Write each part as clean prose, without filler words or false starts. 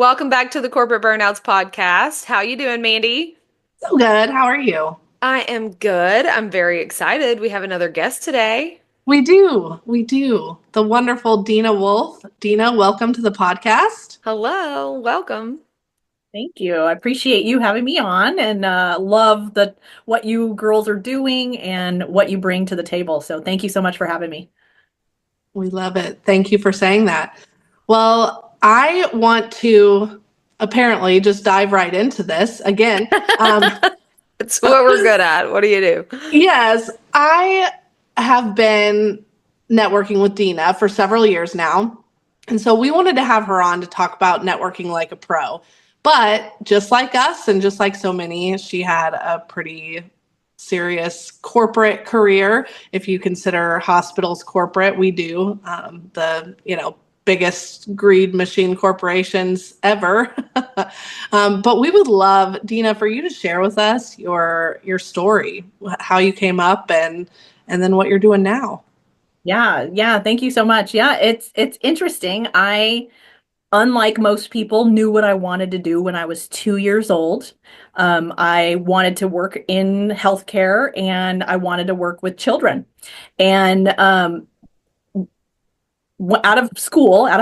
Welcome back to the Corporate Burnouts podcast. How you doing, Mandy? So good. How are you? I am good. I'm very excited. We have another guest today. We do. We do. The wonderful Dena Woulfe. Dena, welcome to the podcast. Hello, welcome. Thank you. I appreciate you having me on and love what you girls are doing and what you bring to the table. So thank you so much for having me. We love it. Thank you for saying that. Well, I want to apparently just dive right into this again. It's what we're good at. What do you do? Yes, I have been networking with Dena for several years now. And so we wanted to have her on to talk about networking like a pro. But just like us and just like so many, she had a pretty serious corporate career. If you consider hospitals corporate, we do. The biggest greed machine corporations ever. But we would love, Dena, for you to share with us your story, how you came up and then what you're doing now. Yeah. Thank you so much. Yeah, it's interesting. I, unlike most people, knew what I wanted to do when I was 2 years old. I wanted to work in healthcare and I wanted to work with children. And out of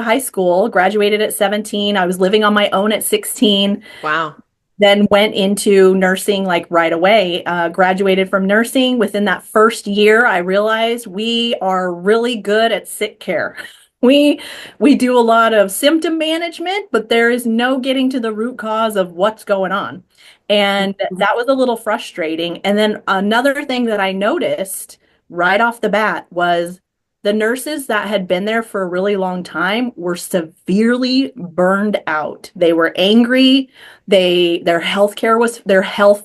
high school, graduated at 17. I was living on my own at 16. Wow. Then went into nursing like right away. Graduated from nursing. Within that first year, I realized we are really good at sick care. We do a lot of symptom management, but there is no getting to the root cause of what's going on. And that was a little frustrating. And then another thing that I noticed right off the bat was the nurses that had been there for a really long time were severely burned out. They were angry. Their health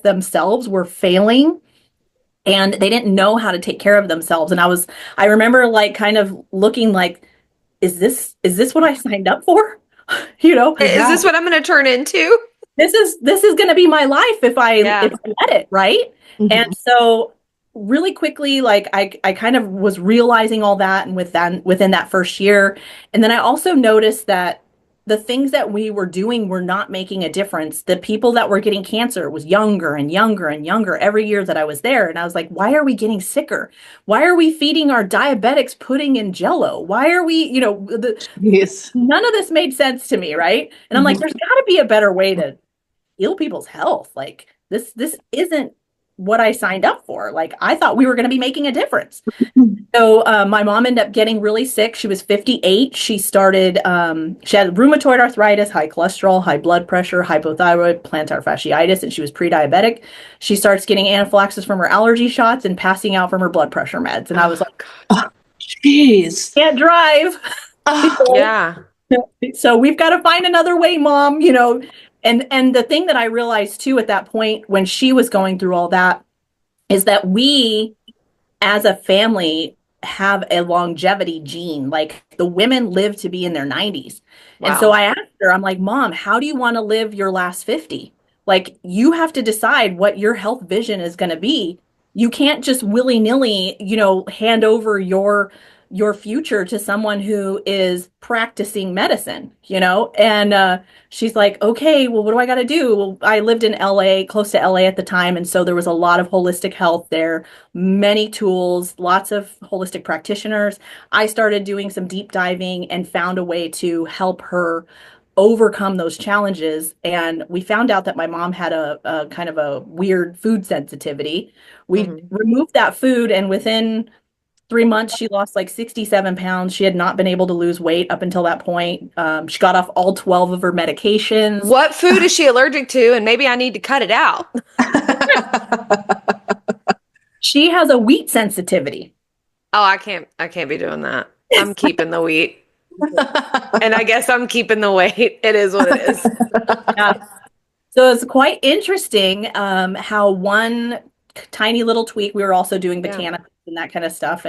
themselves were failing and they didn't know how to take care of themselves. And I remember like kind of looking like, is this what I signed up for? You know, Is this what I'm going to turn into? this is going to be my life if I let it, right? And Mhm. so really quickly, like I kind of was realizing all that and within that first year. And then I also noticed that the things that we were doing were not making a difference. The people that were getting cancer was younger and younger and younger every year that I was there. And I was like, why are we getting sicker? Why are we feeding our diabetics pudding in Jello? Why are we, Yes. none of this made sense to me, right? And I'm like, there's got to be a better way to heal people's health. Like this isn't what I signed up for. Like I thought we were going to be making a difference. So my mom ended up getting really sick. She was 58. She had rheumatoid arthritis, high cholesterol, high blood pressure, hypothyroid, plantar fasciitis, and she was pre-diabetic. She starts getting anaphylaxis from her allergy shots and passing out from her blood pressure meds. And I was like, Oh, jeez. can't drive. Yeah. So we've got to find another way, Mom, And the thing that I realized too at that point when she was going through all that is that we as a family have a longevity gene. Like the women live to be in their 90s. And so Wow. I asked her, I'm like, Mom, how do you want to live your last 50? Like you have to decide what your health vision is going to be. You can't just willy-nilly, hand over your future to someone who is practicing medicine, And she's like, okay, well, what do I got to do? Well, I lived in LA, close to LA at the time. And so there was a lot of holistic health there, many tools, lots of holistic practitioners. I started doing some deep diving and found a way to help her overcome those challenges. And we found out that my mom had a kind of a weird food sensitivity. We Mhm. removed that food, and within 3 months, she lost like 67 pounds. She had not been able to lose weight up until that point. She got off all 12 of her medications. What food is she allergic to? And maybe I need to cut it out. She has a wheat sensitivity. Oh, I can't be doing that. I'm keeping the wheat. And I guess I'm keeping the weight. It is what it is. Yeah. So it's quite interesting how one tiny little tweak. We were also doing Yeah. botanicals and that kind of stuff,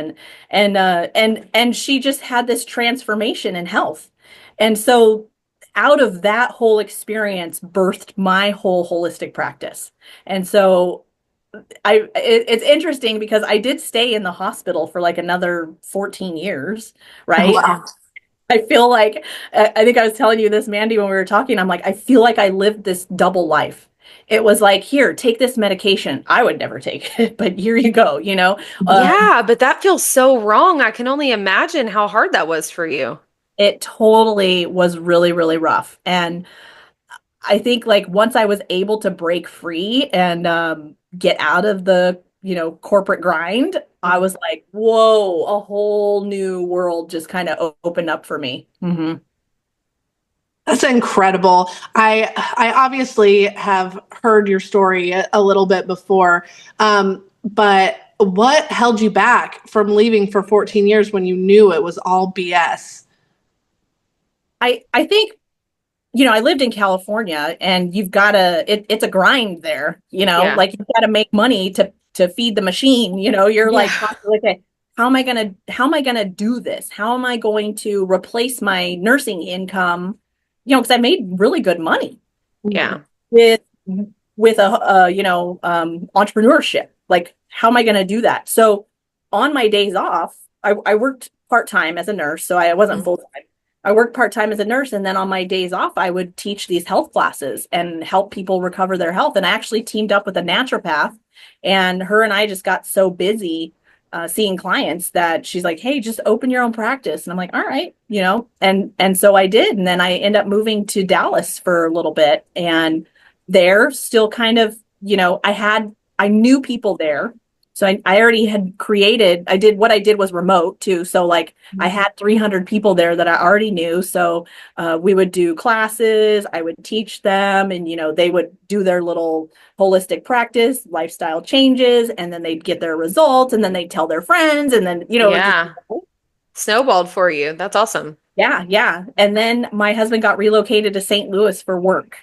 and she just had this transformation in health, and so out of that whole experience birthed my whole holistic practice. And so it's interesting because I did stay in the hospital for like another 14 years, right? Wow. I feel like, I think I was telling you this, Mandy, when we were talking. I'm like, I feel like I lived this double life. It was like, here, take this medication. I would never take it, but here you go, you know? Yeah, but that feels so wrong. I can only imagine how hard that was for you. It totally was really, really rough. And I think like once I was able to break free and get out of the, corporate grind, I was like, whoa, a whole new world just kind of opened up for me. That's incredible. I obviously have heard your story a little bit before, but what held you back from leaving for 14 years when you knew it was all BS? I think, I lived in California, and you've got to, it's a grind there, Yeah. like you've got to make money to feed the machine. You're like, Yeah. constantly, okay, how am I gonna do this? How am I going to replace my nursing income? Because I made really good money Yeah. with entrepreneurship. Like, how am I going to do that? So on my days off, I worked part-time as a nurse, so I wasn't Mhm. full-time. I worked part-time as a nurse, and then on my days off, I would teach these health classes and help people recover their health. And I actually teamed up with a naturopath, and her and I just got so busy seeing clients that she's like, "Hey, just open your own practice." And I'm like, "All right," and so I did. And then I ended up moving to Dallas for a little bit, and there still kind of, I knew people there. So I already had created, what I did was remote too. So like I had 300 people there that I already knew. So we would do classes, I would teach them, and, they would do their little holistic practice, lifestyle changes, and then they'd get their results, and then they'd tell their friends. And then, it just, Yeah. Snowballed for you. That's awesome. yeah, yeah. And then my husband got relocated to St. Louis for work.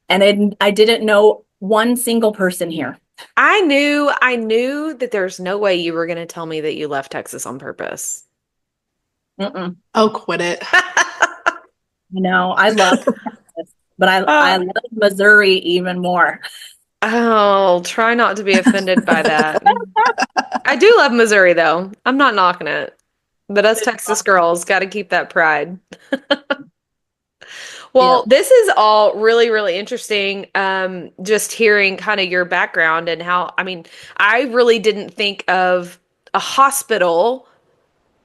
And I didn't know one single person here. I knew that there's no way you were going to tell me that you left Texas on purpose. Mm-mm. Oh, quit it. I love Texas, but I Uh, love Missouri even more. oh, try not to be offended by that. I do love Missouri though. I'm not knocking it. But us Texas girls got to keep that pride. Yeah. Well, this is all really, really interesting. Just hearing kind of your background and how, I mean, I really didn't think of a hospital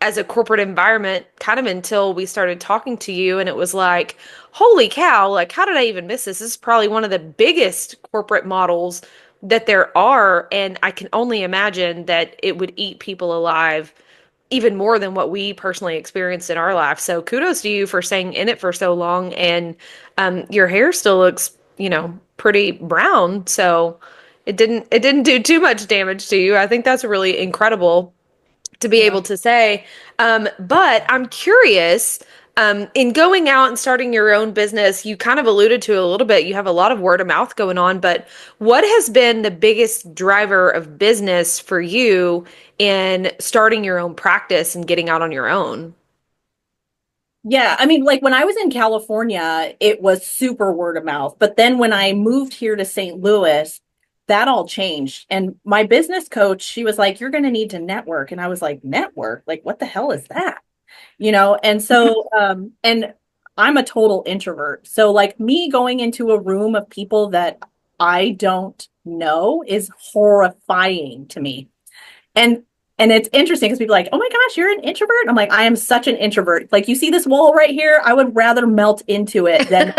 as a corporate environment kind of until we started talking to you. And it was like, holy cow, like, how did I even miss this? This is probably one of the biggest corporate models that there are. And I can only imagine that it would eat people alive even more than what we personally experienced in our life. So kudos to you for staying in it for so long. And your hair still looks, pretty brown. So it didn't do too much damage to you. I think that's really incredible to be Yeah. able to say. But I'm curious, in going out and starting your own business, you kind of alluded to a little bit, you have a lot of word of mouth going on, but what has been the biggest driver of business for you in starting your own practice and getting out on your own? Yeah, I mean, like when I was in California, it was super word of mouth. But then when I moved here to St. Louis, that all changed. And my business coach, she was like, "You're going to need to network." And I was like, "Network? Like, what the hell is that?" And so, and I'm a total introvert. So, like, me going into a room of people that I don't know is horrifying to me. And it's interesting because people are like, "Oh my gosh, you're an introvert." I'm like, I am such an introvert. Like, you see this wall right here? I would rather melt into it than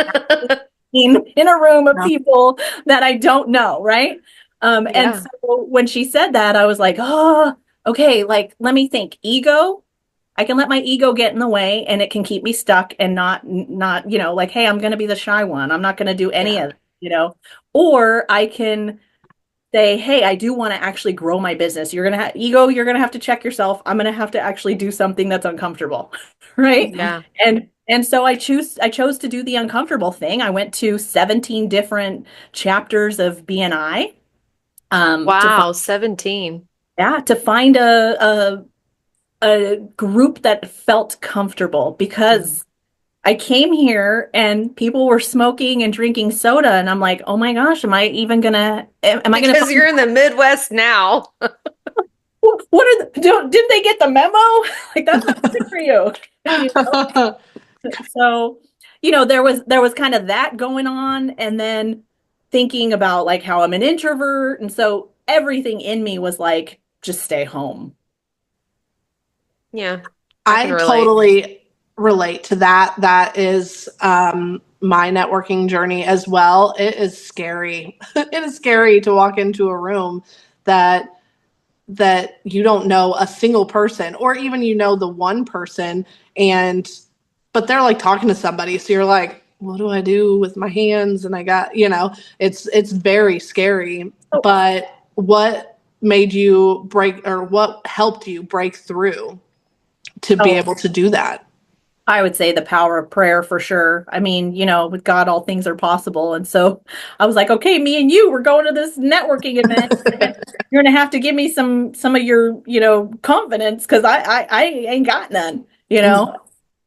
in a room of Yeah. people that I don't know, right? And Yeah. so when she said that, I was like, "Oh, okay, like let me think. Ego, I can let my ego get in the way, and it can keep me stuck and not, like, hey, I'm going to be the shy one. I'm not going to do any Yeah. of it, or I can say, hey, I do want to actually grow my business. You're going to have ego, you're going to have to check yourself. I'm going to have to actually do something that's uncomfortable." Right? Yeah. And so I chose to do the uncomfortable thing. I went to 17 different chapters of BNI to find, Wow, 17. yeah, to find a group that felt comfortable, Mhm. because I came here and people were smoking and drinking soda, and I'm like, "Oh my gosh, am I even gonna am I gonna Because find..." you're in the Midwest now. what are didn't they get the memo? Like that's not good for you. You know? So, there was kind of that going on, and then thinking about like how I'm an introvert, and so everything in me was like, just stay home. Yeah, I can I relate. totally relate to that. That is my networking journey as well. It is scary. It is scary to walk into a room that you don't know a single person, or even the one person, and but they're like talking to somebody, so you're like, what do I do with my hands? And I got, it's very scary. Oh, But what made you break, or what helped you break through to be oh, able to do that? I would say the power of prayer for sure. I mean, with God, all things are possible. And so I was like, okay, me and you, we're going to this networking event. You're gonna have to give me some of your, confidence because I ain't got none, you know.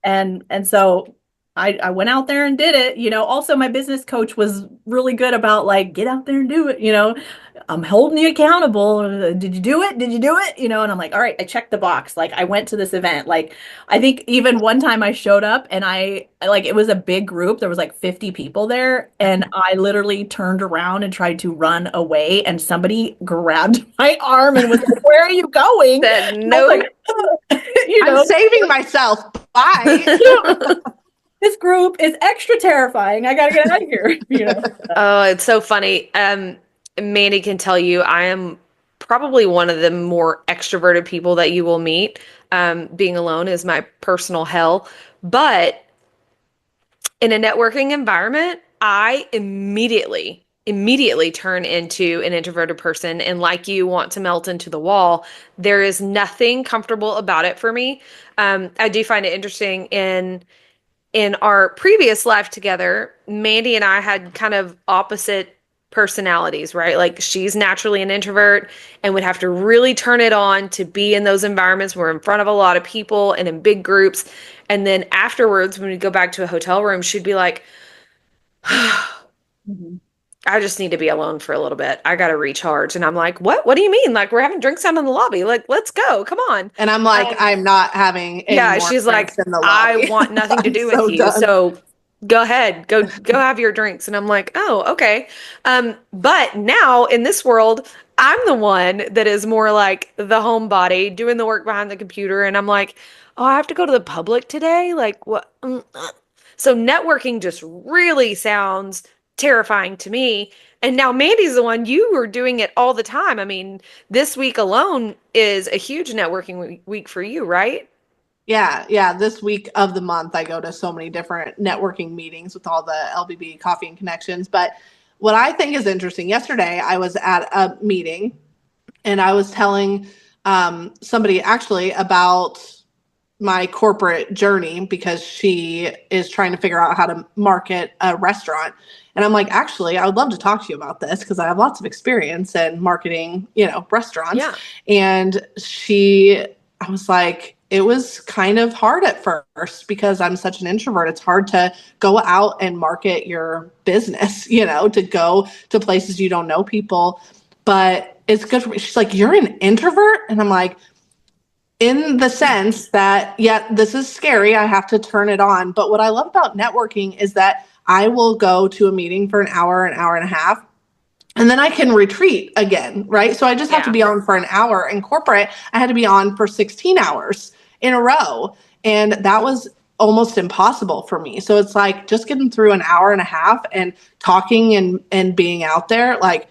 And so I went out there and did it. Also my business coach was really good about like, get out there and do it. I'm holding you accountable. Did you do it? Did you do it? And I'm like, all right, I checked the box. Like I went to this event. Like I think even one time I showed up and like it was a big group. There was like 50 people there, and I literally turned around and tried to run away, and somebody grabbed my arm and was like, "Where are you going?" Said And I was like, nope. you I'm know, saving myself. Bye. this group is extra terrifying. I gotta get out of here. Oh, it's so funny. Mandy can tell you I am probably one of the more extroverted people that you will meet. Being alone is my personal hell. But in a networking environment, I immediately turn into an introverted person, and like you want to melt into the wall. There is nothing comfortable about it for me. I do find it interesting in our previous life together, Mandy and I had kind of opposite personalities, right? Like she's naturally an introvert and would have to really turn it on to be in those environments where we're in front of a lot of people and in big groups. And then afterwards, when we go back to a hotel room, she'd be like, Mhm. I just need to be alone for a little bit. I got to recharge. And I'm like, what? What do you mean? Like, we're having drinks out in the lobby. Like, let's go. Come on. And I'm like, I'm not having any Yeah, more she's drinks like, in the I lobby. want nothing to I'm do with so you. done. So go ahead, go have your drinks. And I'm like, oh, okay. But now in this world, I'm the one that is more like the homebody doing the work behind the computer. And I'm like, oh, I have to go to the public today. Like what? So networking just really sounds terrifying to me. And now Mandy's the one, you were doing it all the time. I mean, this week alone is a huge networking week for you, right? Yeah, yeah. This week of the month, I go to so many different networking meetings with all the LBB Coffee and Connections. But what I think is interesting, yesterday I was at a meeting and I was telling somebody actually about my corporate journey, because she is trying to figure out how to market a restaurant. And I'm like, actually, I would love to talk to you about this because I have lots of experience in marketing, restaurants. Yeah. And I was like, it was kind of hard at first because I'm such an introvert. It's hard to go out and market your business, to go to places you don't know people. But it's good for me. She's like, you're an introvert? And I'm like, in the sense that, yeah, this is scary. I have to turn it on. But what I love about networking is that I will go to a meeting for an hour and a half, and then I can retreat again, right? So I just have to Yeah. be on for an hour. In corporate, I had to be on for 16 hours in a row. And that was almost impossible for me. So it's like just getting through an hour and a half and talking and being out there, like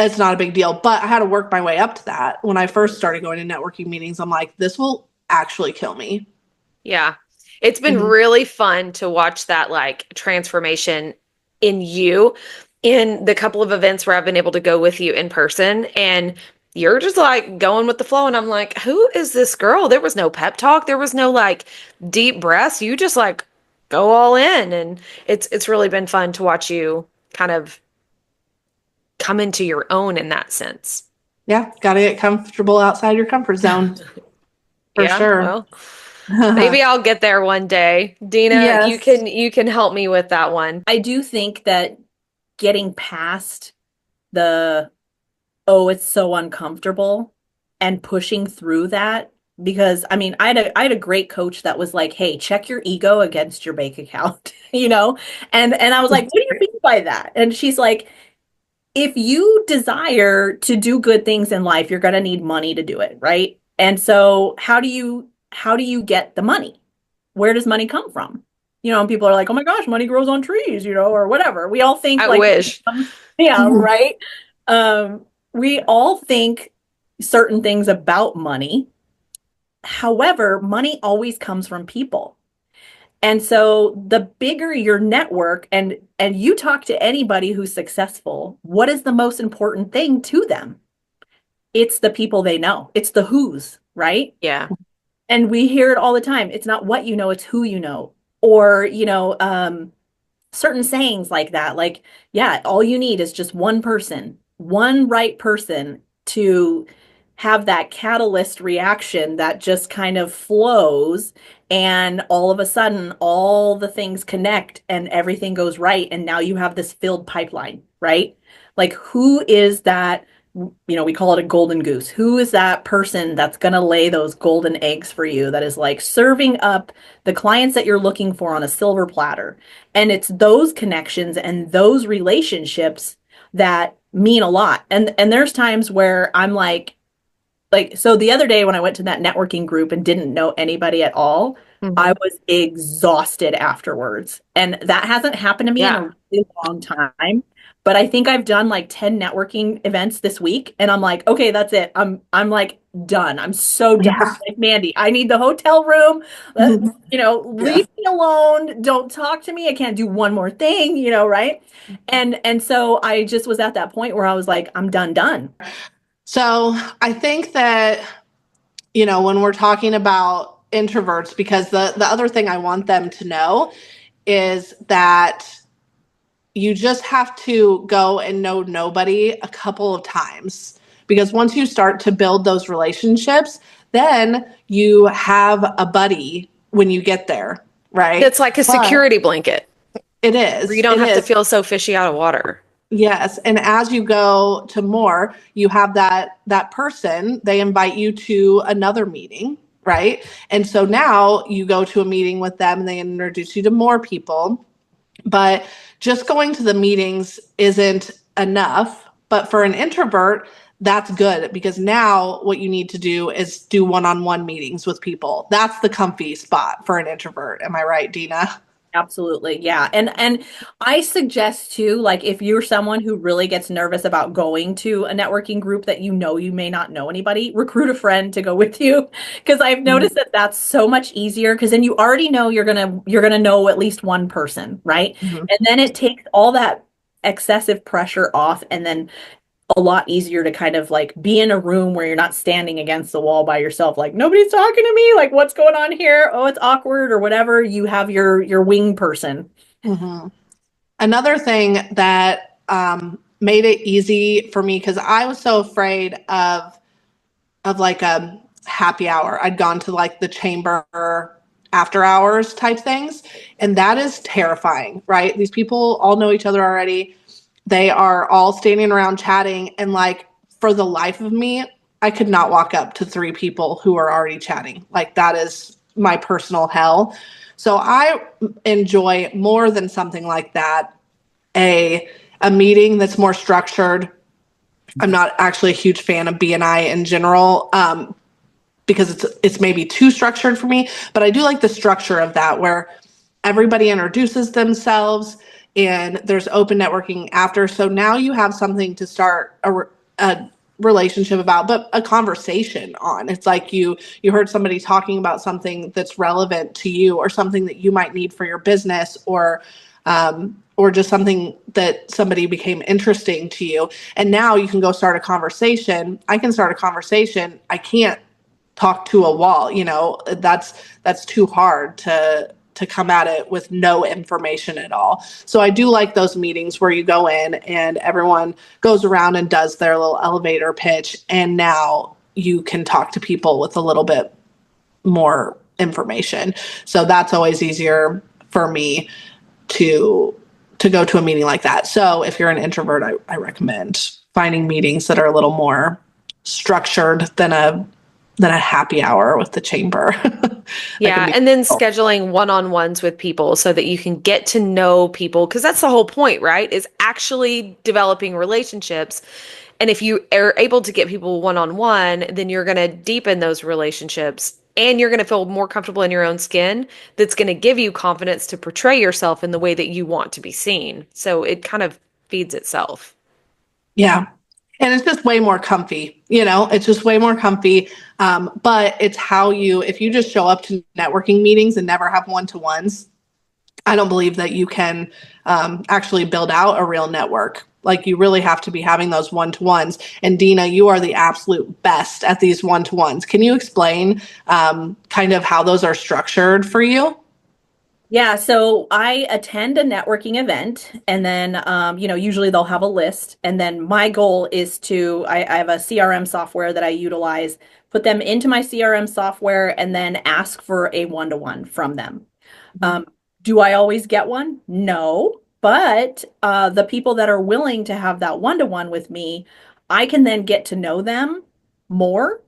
it's not a big deal. But I had to work my way up to that. When I first started going to networking meetings, I'm like, this will actually kill me. Yeah. It's been Mhm. really fun to watch that like transformation in you in the couple of events where I've been able to go with you in person, and you're just like going with the flow, and I'm like, who is this girl? There was no pep talk, there was no like deep breaths. You just like go all in, and it's really been fun to watch you kind of come into your own in that sense. Yeah, got to get comfortable outside your comfort zone for Yeah, sure. well, maybe I'll get there one day. Dina, you Yes. can help me with that one. I do think that getting past the, oh, it's so uncomfortable, and pushing through that. Because I mean, I had a great coach that was like, "Hey, check your ego against your bank account," you know? And I was like, "What do you mean by that?" And she's like, "If you desire to do good things in life, you're going to need money to do it, right? And so how do you get the money? Where does money come from?" And people are like, "Oh my gosh, money grows on trees," or whatever. We all think I like, wish. yeah, right. We all think certain things about money. However, money always comes from people. And so the bigger your network, and you talk to anybody who's successful, what is the most important thing to them? It's the people they know. It's the who's, right? Yeah. And we hear it all the time. It's not what you know, it's who you know. Or, certain sayings like that. Like, yeah, all you need is just one person, one right person to have that catalyst reaction that just kind of flows. And all of a sudden, all the things connect and everything goes right. And now you have this filled pipeline, right? Like, who is that? We call it a golden goose. Who is that person that's going to lay those golden eggs for you that is like serving up the clients that you're looking for on a silver platter? And it's those connections and those relationships that mean a lot. And there's times where I'm like so the other day when I went to that networking group and didn't know anybody at all, I Hmm. was exhausted afterwards. And that hasn't happened to me in a Yeah. really long time. But I think I've done like 10 networking events this week and I'm like, okay, that's it. I'm like done. I'm so done. Yeah. Like, Mandy, I need the hotel room. Yeah. Leave me alone. Don't talk to me. I can't do one more thing, right? And so I just was at that point where I was like, I'm done. So I think that, when we're talking about introverts, because the other thing I want them to know is that you just have to go and know nobody a couple of times. Because once you start to build those relationships, then you have a buddy when you get there, right? It's like a But security blanket it where you is, don't it have to is. feel so fishy out of water. Yes, and as you go to more, you have that person, they invite you to another meeting, right? And so now you go to a meeting with them and they introduce you to more people. But just going to the meetings isn't enough. But for an introvert, that's good because now what you need to do is do one-on-one meetings with people. That's the comfy spot for an introvert. Am I right, Dina? Absolutely. Yeah. And I suggest too, like if you're someone who really gets nervous about going to a networking group that you may not know anybody, recruit a friend to go with you. Because I've noticed that that's so much easier because then you already know you're gonna know at least one person, right? Mhm. And then it takes all that excessive pressure off and then a lot easier to kind of like be in a room where you're not standing against the wall by yourself like nobody's talking to me, like what's going on here, oh it's awkward or whatever. You have your wing person. Mhm. Another thing that made it easy for me because I was so afraid of like a happy hour. I'd gone to like the chamber after hours type things, and that is terrifying, right? These people all know each other already. They are all standing around chatting, and like for the life of me, I could not walk up to three people who are already chatting. Like that is my personal hell. So I enjoy more than something like that a meeting that's more structured. I'm not actually a huge fan of BNI in general because it's maybe too structured for me, but I do like the structure of that where everybody introduces themselves and there's open networking after. So now you have something to start a relationship about, but a conversation on. It's like you heard somebody talking about something that's relevant to you or something that you might need for your business or just something that somebody became interesting to you. And now you can go start a conversation. I can start a conversation. I can't talk to a wall, that's too hard to come at it with no information at all. So I do like those meetings where you go in and everyone goes around and does their little elevator pitch and now you can talk to people with a little bit more information. So that's always easier for me to go to a meeting like that. So if you're an introvert, I recommend finding meetings that are a little more structured than a happy hour with the chamber. That can Yeah, be and then difficult. scheduling one-on-ones with people so that you can get to know people because that's the whole point, right? Is actually developing relationships. And if you are able to get people one-on-one, then you're going to deepen those relationships and you're going to feel more comfortable in your own skin. That's going to give you confidence to portray yourself in the way that you want to be seen. So it kind of feeds itself. Yeah. And it's just way more comfy, it's just way more comfy. But it's how if you just show up to networking meetings and never have one-to-ones, I don't believe that you can actually build out a real network. Like you really have to be having those one-to-ones. And Dena, you are the absolute best at these one-to-ones. Can you explain kind of how those are structured for you? Yeah, so I attend a networking event and then, usually they'll have a list. And then my goal is I have a CRM software that I utilize, put them into my CRM software and then ask for a one-to-one from them. Um, do I always get one? No, but the people that are willing to have that one-to-one with me, I can then get to know them more.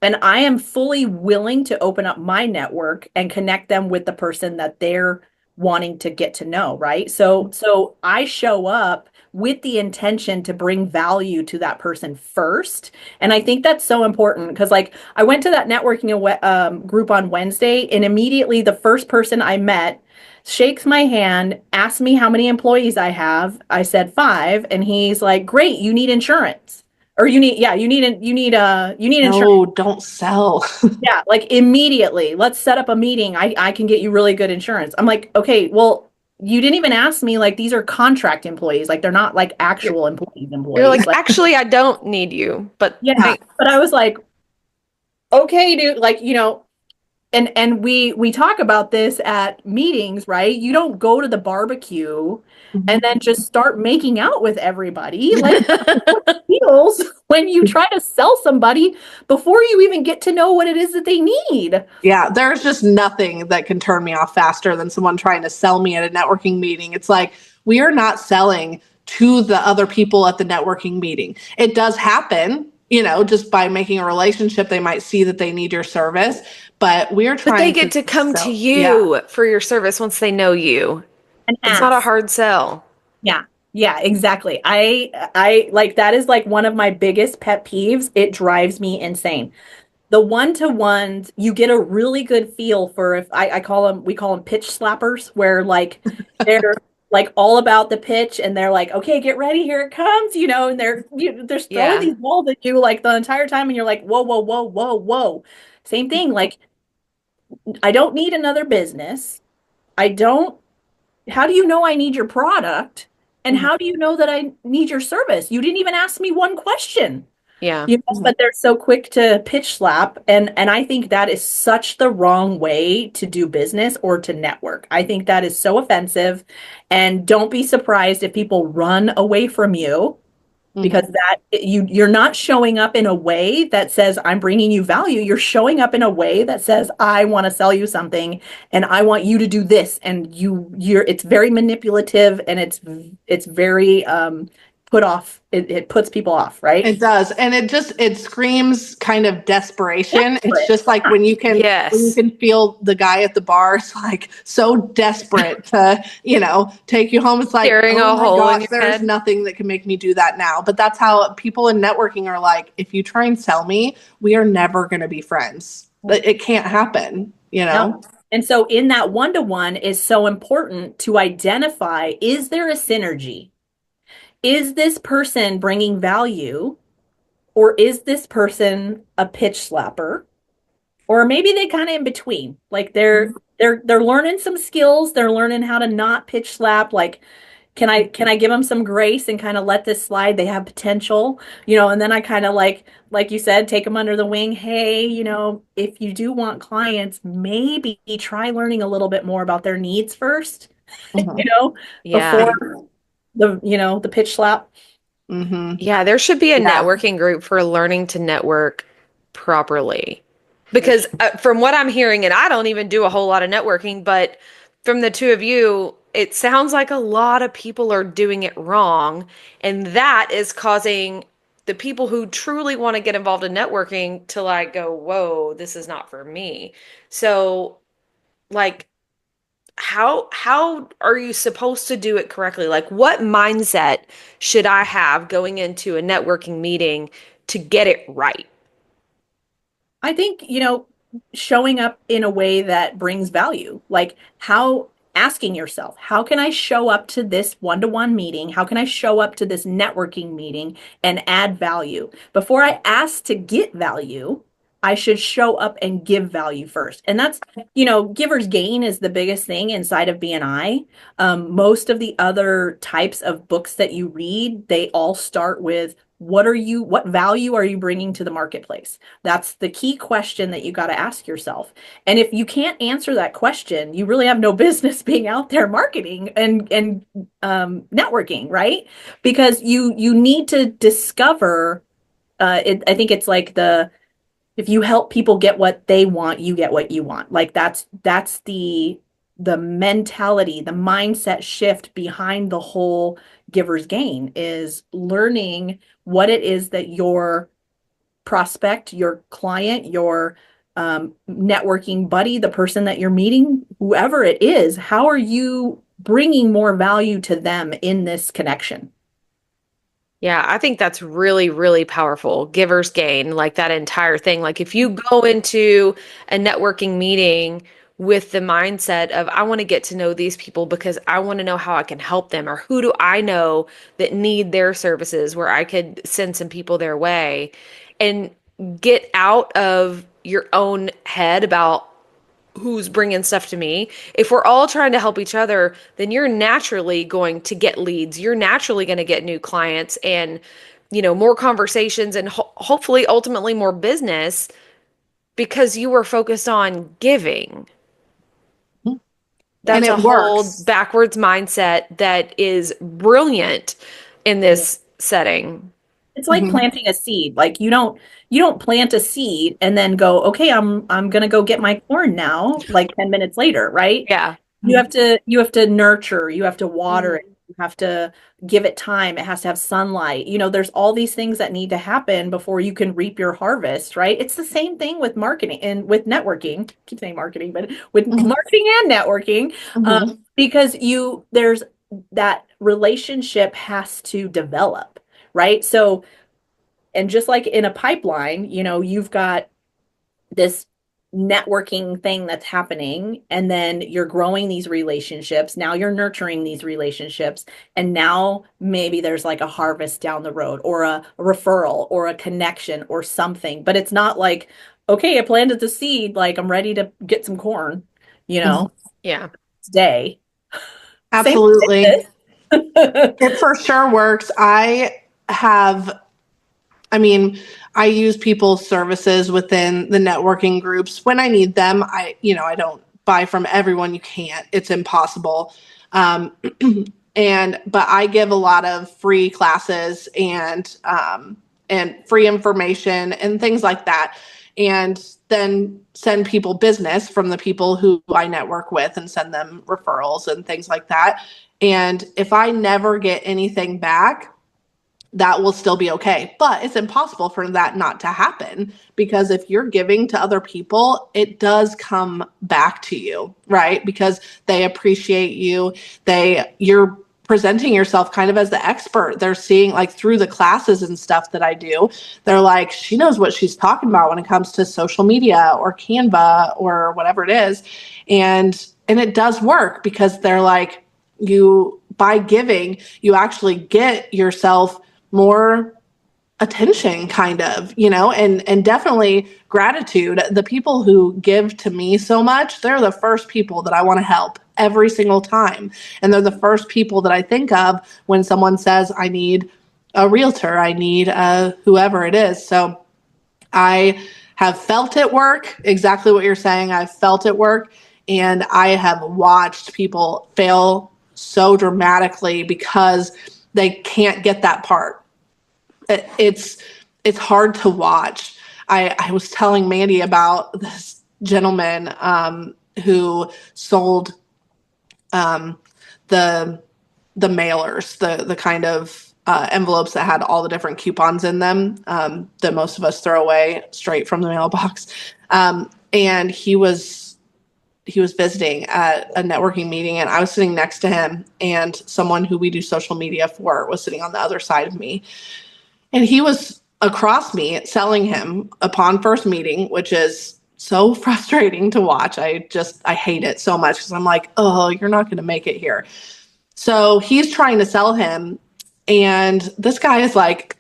And I am fully willing to open up my network and connect them with the person that they're wanting to get to know, right? So I show up with the intention to bring value to that person first. And I think that's so important because like I went to that networking group on Wednesday and immediately the first person I met shakes my hand, asks me how many employees I have. I said 5, and he's like, "Great, you need insurance." Or you need insurance. No, don't sell. Yeah, like immediately. Let's set up a meeting. I can get you really good insurance. I'm like, "Okay, well, you didn't even ask me like these are contract employees. Like they're not like actual You're employees. like, Like actually, I don't need you, but yeah." thanks. But I was like, "Okay, dude, like, and we talk about this at meetings, right? You don't go to the barbecue and then just start making out with everybody. Like feels when you try to sell somebody before you even get to know what it is that they need. Yeah, there's just nothing that can turn me off faster than someone trying to sell me at a networking meeting. It's like we are not selling to the other people at the networking meeting. It does happen, just by making a relationship, they might see that they need your service, but we're But they trying get to to come to sell. Yeah. you for your service once they know you. And It's not a ask. hard sell. Yeah. Yeah, exactly. I like that is like one of my biggest pet peeves. It drives me insane. The one-to-ones, you get a really good feel for if I call them, we call them pitch slappers, where like they're like all about the pitch and they're like, okay, get ready, here it comes, and they're throwing Yeah. these balls at you like the entire time, and you're like, whoa, whoa, whoa, whoa, whoa. Same thing, like I don't need another business. I don't, how do you know I need your product? And Mhm. how do you know that I need your service? You didn't even ask me one question. Yeah. Mhm. But they're so quick to pitch slap, and I think that is such the wrong way to do business or to network. I think that is so offensive, and don't be surprised if people run away from you because Mhm. you're not showing up in a way that says I'm bringing you value. You're showing up in a way that says I want to sell you something and I want you to do this, and you're it's very manipulative and it's very put off. It puts people off, right? It does. And it screams kind of desperation. It's Desperate. just like when you Yes. can feel the guy at the bar is like so desperate to, take you home. It's like, Tearing oh a my hole in gosh, your there is head. nothing that can make me do that now. But that's how people in networking are like, if you try and sell me, we are never going to be friends. It can't happen. No. And so in that one-to-one is so important to identify, is there a synergy? Is this person bringing value, or is this person a pitch slapper? Or maybe they kind of in between. Like they're learning some skills, they're learning how to not pitch slap. Like can I give them some grace and kind of let this slide? They have potential, and then I kind of like you said, take them under the wing. Hey, if you do want clients, maybe try learning a little bit more about their needs first, you Mhm. know, Yeah. before the pitch slap. Mhm. Yeah, there should be a Yeah. networking group for learning to network properly. Because from what I'm hearing, and I don't even do a whole lot of networking, but from the two of you, it sounds like a lot of people are doing it wrong. And that is causing the people who truly want to get involved in networking to like go, whoa, this is not for me. So like how are you supposed to do it correctly? Like what mindset should I have going into a networking meeting to get it right? I think, showing up in a way that brings value, like how asking yourself, how can I show up to this one-to-one meeting? How can I show up to this networking meeting and add value? Before I ask to get value, I should show up and give value first. And that's, giver's gain is the biggest thing inside of BNI. Most of the other types of books that you read, they all start with what value are you bringing to the marketplace? That's the key question that you got to ask yourself. And if you can't answer that question, you really have no business being out there marketing and networking, right? Because you need to discover. I think it's like if you help people get what they want, you get what you want. Like that's the mentality, the mindset shift behind the whole giver's gain is learning what it is that your prospect, your client, your networking buddy, the person that you're meeting, whoever it is, how are you bringing more value to them in this connection? Yeah, I think that's really, really powerful. Giver's gain, like that entire thing. Like if you go into a networking meeting with the mindset of, I want to get to know these people because I want to know how I can help them, or who do I know that need their services where I could send some people their way, and get out of your own head about who's bringing stuff to me. If we're all trying to help each other, then you're naturally going to get leads. You're naturally going to get new clients and, more conversations and hopefully ultimately more business because you were focused on giving. And That's a it whole works. backwards mindset that is brilliant in this setting. It's like Mhm. planting a seed. Like you don't plant a seed and then go, okay, I'm gonna go get my corn now, like 10 minutes later, right? Yeah. You have to nurture, you have to water it, Mhm. you have to give it time, it has to have sunlight. There's all these things that need to happen before you can reap your harvest, right? It's the same thing with marketing and with networking. I keep saying marketing, but with marketing and networking, Mhm. because there's that relationship has to develop, right? So and just like in a pipeline, you've got this networking thing that's happening, and then you're growing these relationships. Now you're nurturing these relationships. And now maybe there's like a harvest down the road, or a referral, or a connection, or something. But it's not like, okay, I planted the seed, like I'm ready to get some corn, you Mhm. know, Yeah. today. Same Absolutely. with this. It for sure works. Have I mean, I use people's services within the networking groups when I need them. I don't buy from everyone. You can't. It's impossible. Um, but I give a lot of free classes and free information and things like that, and then send people business from the people who I network with and send them referrals and things like that. And if I never get anything back, that will still be okay. But it's impossible for that not to happen, because if you're giving to other people, it does come back to you, right? Because they appreciate you. You're presenting yourself kind of as the expert. They're seeing, like, through the classes and stuff that I do, they're like, she knows what she's talking about when it comes to social media or Canva or whatever it is. And it does work, because they're like, you by giving, you actually get yourself more attention, kind of, and definitely gratitude. The people who give to me so much, they're the first people that I want to help every single time. And they're the first people that I think of when someone says, I need a realtor, I need whoever it is. So I have felt it work, exactly what you're saying. I've felt it work, and I have watched people fail so dramatically because they can't get that part. It's hard to watch. I was telling Mandy about this gentleman who sold um, the the mailers, the kind of envelopes that had all the different coupons in them that most of us throw away straight from the mailbox. And he was visiting at a networking meeting, and I was sitting next to him, and someone who we do social media for was sitting on the other side of me. And he was across me selling him upon first meeting, which is so frustrating to watch. I hate it so much because I'm like, oh, you're not going to make it here. So he's trying to sell him. And this guy is like,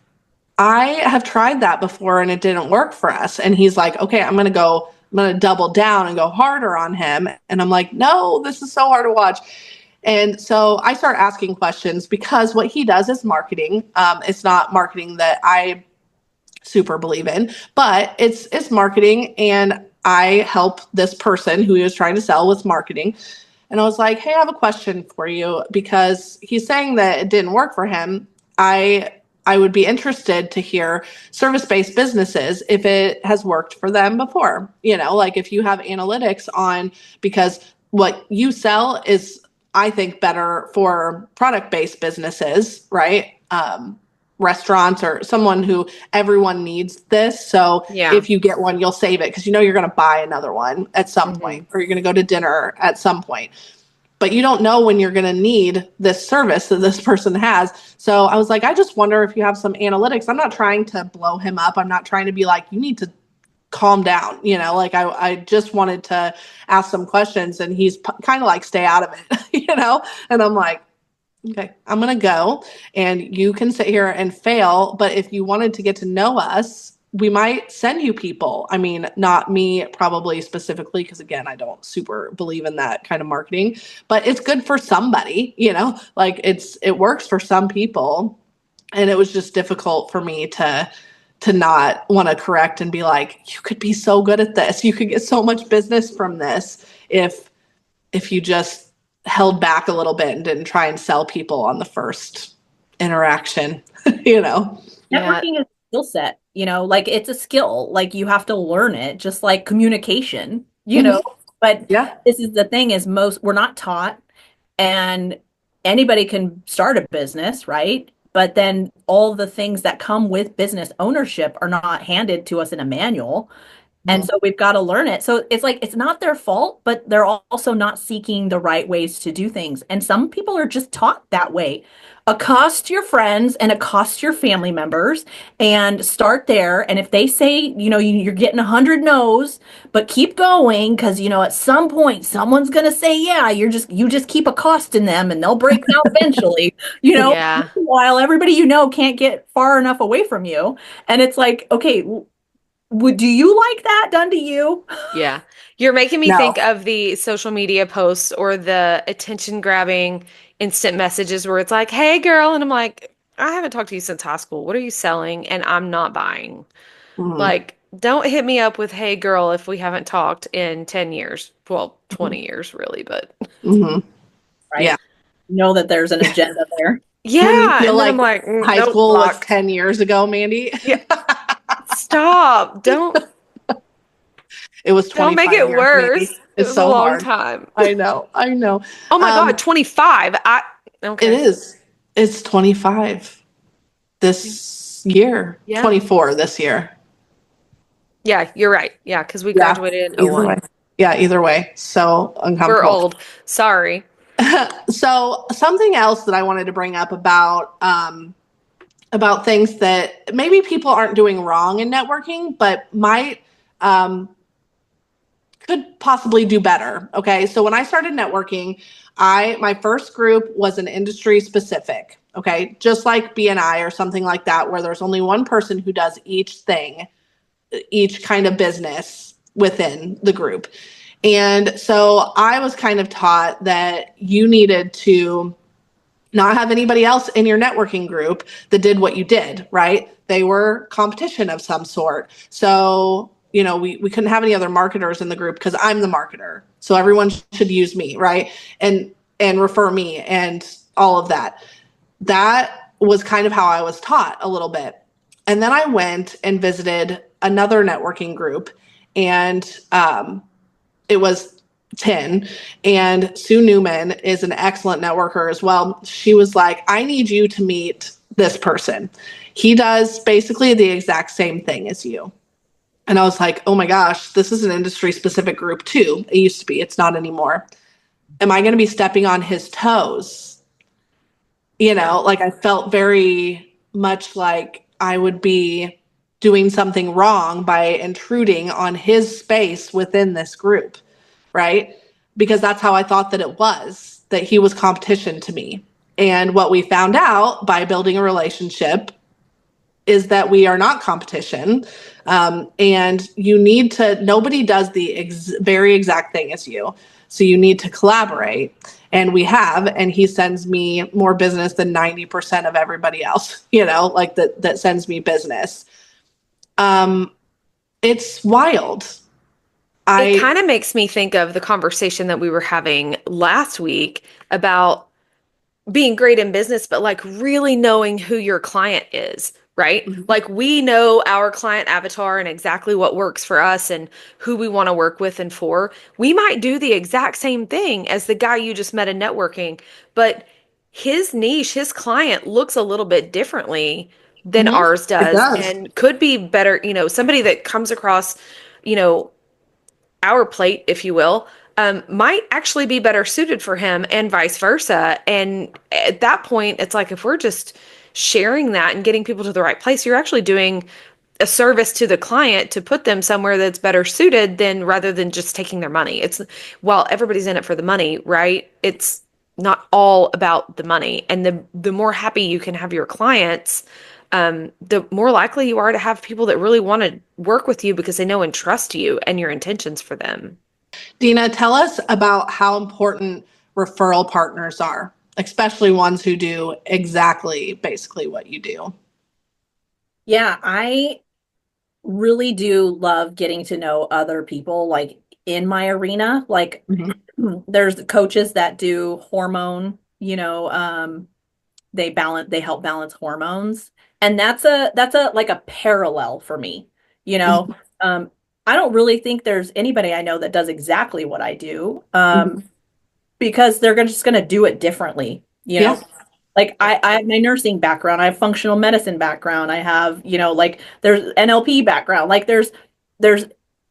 I have tried that before and it didn't work for us. And he's like, okay, I'm going to double down and go harder on him. And I'm like, no, this is so hard to watch. And so I start asking questions because what he does is marketing. It's not marketing that I super believe in, but it's marketing. And I help this person who he was trying to sell with marketing. And I was like, hey, I have a question for you because he's saying that it didn't work for him. I would be interested to hear service-based businesses if it has worked for them before. Like if you have analytics on, because what you sell is, I think, better for product-based businesses, right? Restaurants or someone who everyone needs this. So if you get one, you'll save it because you're going to buy another one at some point, or you're going to go to dinner at some point. But you don't know when you're going to need this service that this person has. So I was like, I just wonder if you have some analytics. I'm not trying to blow him up. I'm not trying to be like, you need to calm down. Like I just wanted to ask some questions, and he's kind of like, stay out of it, and I'm like, okay, I'm going to go and you can sit here and fail. But if you wanted to get to know us, we might send you people. I mean, not me probably specifically, because again, I don't super believe in that kind of marketing, but it's good for somebody, like it works for some people. And it was just difficult for me to not want to correct and be like, you could be so good at this. You could get so much business from this if you just held back a little bit and didn't try and sell people on the first interaction, Networking is a skill set, like it's a skill, like you have to learn it, just like communication, but this is the thing is we're not taught, and anybody can start a business, right? But then all the things that come with business ownership are not handed to us in a manual. And so we've got to learn it. So it's like, it's not their fault, but they're also not seeking the right ways to do things. And some people are just taught that way. Accost your friends and accost your family members and start there. And if they say, you're getting 100 no's, but keep going because, at some point someone's going to say, yeah, you just keep accosting them and they'll break down eventually, Yeah. while everybody can't get far enough away from you. And it's like, okay, do you like that done to you? Yeah. You're making me No. think of the social media posts or the attention grabbing instant messages where it's like, hey, girl. And I'm like, I haven't talked to you since high school. What are you selling? And I'm not buying. Like, don't hit me up with, hey, girl, if we haven't talked in 10 years. Well, 20 years, really, but. Right. Yeah. Know that there's an agenda there. Yeah. When you feel and then like I'm like, high nope, school was block. 10 years ago, Mandy. Yeah. Stop. Don't It was make 25 it years, worse. Mandy. It It's was a so long hard. time. I know. Oh my God, 25. Okay. It is. It's 25 this year. Yeah. 24 this year. Yeah, you're right. Yeah, because we graduated in Either 01. way. Yeah, either way. So uncomfortable. We're old. Sorry. So something else that I wanted to bring up about things that maybe people aren't doing wrong in networking, but might could possibly do better. Okay. So when I started networking, my first group was an industry specific. Okay. Just like BNI or something like that, where there's only one person who does each thing, each kind of business within the group. And so I was kind of taught that you needed to not have anybody else in your networking group that did what you did, right? They were competition of some sort. So, we couldn't have any other marketers in the group because I'm the marketer. So everyone should use me, right? And refer me and all of that. That was kind of how I was taught a little bit. And then I went and visited another networking group, and it was 10. And Sue Newman is an excellent networker as well. She was like, I need you to meet this person. He does basically the exact same thing as you. And I was like, oh my gosh, this is an industry specific group too. It used to be, it's not anymore. Am I going to be stepping on his toes? Like I felt very much like I would be doing something wrong by intruding on his space within this group, right? Because that's how I thought that it was, that he was competition to me. And what we found out by building a relationship is that we are not competition. And you need to, nobody does the very exact thing as you. So you need to collaborate. And we have, and he sends me more business than 90% of everybody else, like that sends me business. It's wild. It kind of makes me think of the conversation that we were having last week about being great in business, but like really knowing who your client is, right? Mm-hmm. Like we know our client avatar and exactly what works for us and who we want to work with and for. We might do the exact same thing as the guy you just met in networking, but his niche, his client looks a little bit differently than ours It does does. and could be better, somebody that comes across, you know, our plate, if you will, might actually be better suited for him and vice versa. And at that point, it's like if we're just sharing that and getting people to the right place, you're actually doing a service to the client to put them somewhere that's better suited than rather than just taking their money. It's while everybody's in it for the money, right? It's not all about the money. And the more happy you can have your clients, the more likely you are to have people that really want to work with you because they know and trust you and your intentions for them. Dena, tell us about how important referral partners are, especially ones who do exactly basically what you do. Yeah, I really do love getting to know other people like in my arena. Like there's coaches that do hormone, they help balance hormones. And that's a like a parallel for me, you know. Um, I don't really think there's anybody I know that does exactly what I do. Because they're just gonna do it differently, Yeah. Like I have my nursing background, I have functional medicine background, I have, like there's NLP background, like there's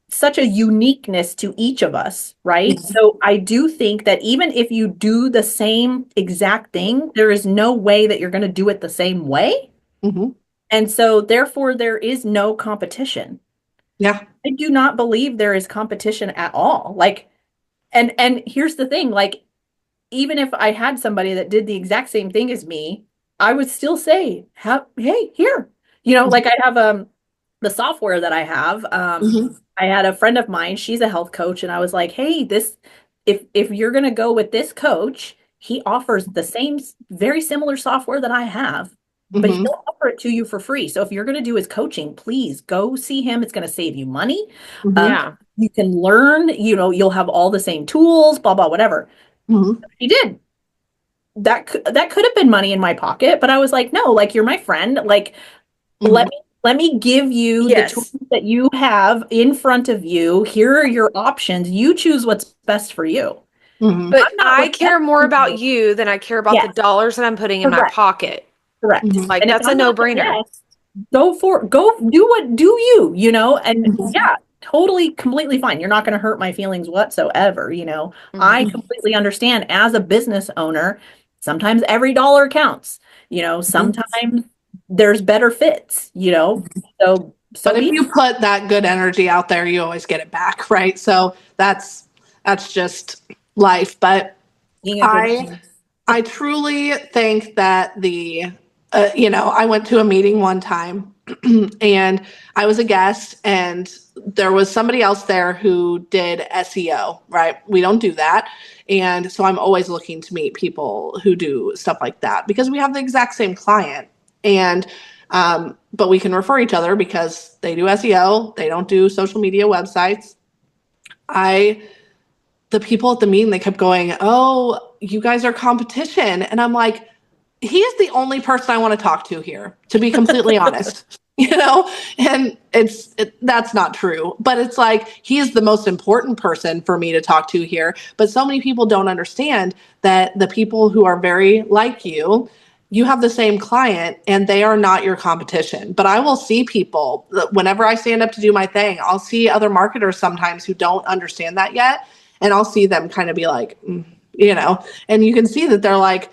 such a uniqueness to each of us, right? So I do think that even if you do the same exact thing, there is no way that you're going to do it the same way. Mm-hmm. And so therefore there is no competition. Yeah. I do not believe there is competition at all. Like, and here's the thing, like, even if I had somebody that did the exact same thing as me, I would still say, hey, here. Like I have the software that I have. I had a friend of mine, she's a health coach, and I was like, hey, this if you're gonna go with this coach, he offers the same very similar software that I have, but Mm-hmm. he'll offer it to you for free. So if you're gonna do his coaching, please go see him. It's gonna save you money. Yeah. You can learn, you'll have all the same tools, blah, blah, whatever. Mm-hmm. He did. That could have been money in my pocket, but I was like, no, like you're my friend. Like Mm-hmm. let me give you the tools Yes. that you have in front of you. Here are your options. You choose what's best for you. Mm-hmm. But I'm not I care more requesting about you. you than I care about the Yes, dollars that I'm putting in my correct, pocket. correct. Mm-hmm. Like And if that's a I'm not the no-brainer. best, go do you, and yeah, totally, completely fine. You're not going to hurt my feelings whatsoever. I Mhm. completely understand as a business owner, sometimes every dollar counts, sometimes there's better fits, so But if be you put that good energy out there, you always get it back, right? So that's just life. But being a good I I truly think that I went to a meeting one time and I was a guest and there was somebody else there who did SEO, right? We don't do that. And so I'm always looking to meet people who do stuff like that because we have the exact same client. And, but we can refer each other because they do SEO, they don't do social media websites. The people at the meeting, they kept going, oh, you guys are competition. And I'm like, he is the only person I want to talk to here, to be completely honest, and that's not true, but it's like, he is the most important person for me to talk to here. But so many people don't understand that the people who are very like you you have the same client and they are not your competition. But I will see people whenever I stand up to do my thing, I'll see other marketers sometimes who don't understand that yet. And I'll see them kind of be like, and you can see that they're like,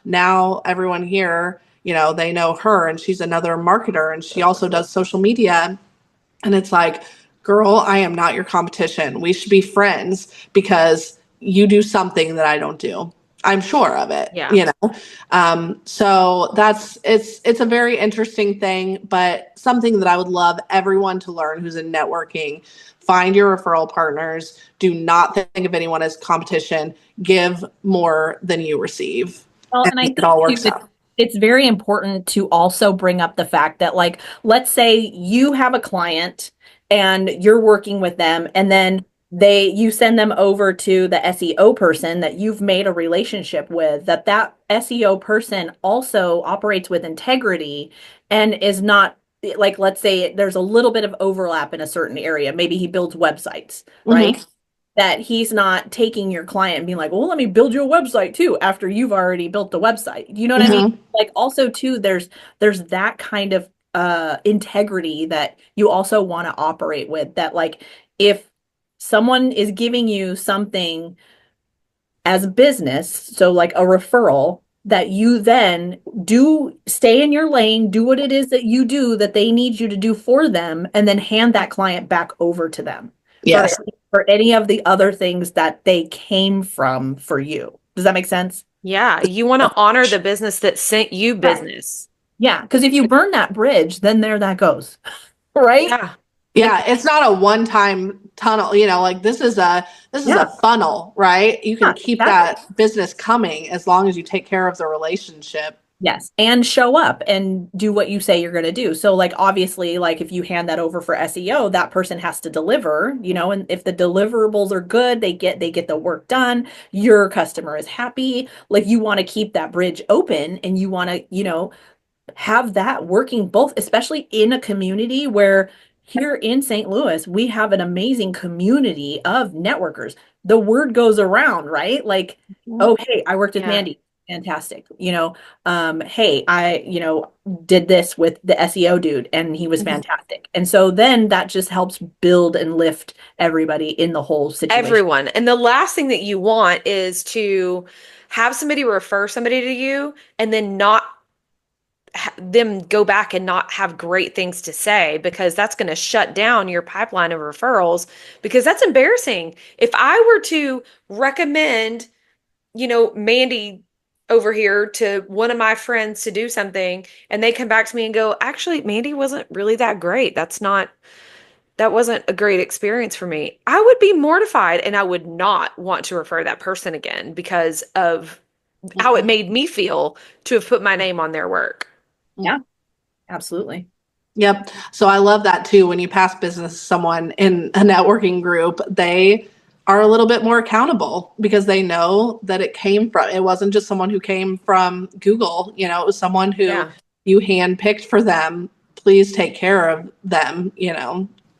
now everyone here, they know her and she's another marketer and she also does social media. And it's like, girl, I am not your competition. We should be friends because you do something that I don't do. I'm sure of it, Yeah. So it's a very interesting thing, but something that I would love everyone to learn who's in networking. Find your referral partners. Do not think of anyone as competition. Give more than you receive. Well, And and I it think all too, works out. it's very important to also bring up the fact that, like, let's say you have a client and you're working with them, and then you send them over to the SEO person that you've made a relationship with, that SEO person also operates with integrity and is not like, let's say there's a little bit of overlap in a certain area. Maybe he builds websites, right? Mm-hmm. That he's not taking your client and being like, well, let me build you a website too after you've already built the website. You know what I mean? Mm-hmm. Like, also too, there's that kind of integrity that you also want to operate with, that like, if someone is giving you something as a business, so like a referral, that you then do stay in your lane, do what it is that you do that they need you to do for them, and then hand that client back over to them for Yes. any of the other things that they came from for you. Does that make sense? Yeah. You want to honor the business that sent you Right. business. Yeah, because if you burn that bridge, then there that goes. Right? Yeah. And Yeah, it's not a one-time tunnel, like this is a yeah, funnel, right? You can yeah, keep exactly. that business coming as long as you take care of the relationship. Yes, and show up and do what you say you're going to do. So, like, obviously, like, if you hand that over for SEO, that person has to deliver, and if the deliverables are good, they get the work done. Your customer is happy. Like, you want to keep that bridge open, and you want to, have that working both, especially in a community where, here in St. Louis, we have an amazing community of networkers. The word goes around, right? Like, oh, hey, I worked with Yeah. Mandy. Fantastic. Hey, I, did this with the SEO dude and he was Mhm. fantastic. And so then that just helps build and lift everybody in the whole situation. Everyone. And the last thing that you want is to have somebody refer somebody to you and then not them go back and not have great things to say, because that's going to shut down your pipeline of referrals, because that's embarrassing. If I were to recommend, Mandy over here to one of my friends to do something and they come back to me and go, actually, Mandy wasn't really that great. That wasn't a great experience for me. I would be mortified and I would not want to refer that person again because of how it Mhm. made me feel to have put my name on their work. Yeah, absolutely. Yep. So I love that too. When you pass business to someone in a networking group, they are a little bit more accountable because they know that it wasn't just someone who came from Google, it was someone who Yeah. you handpicked for them. Please take care of them,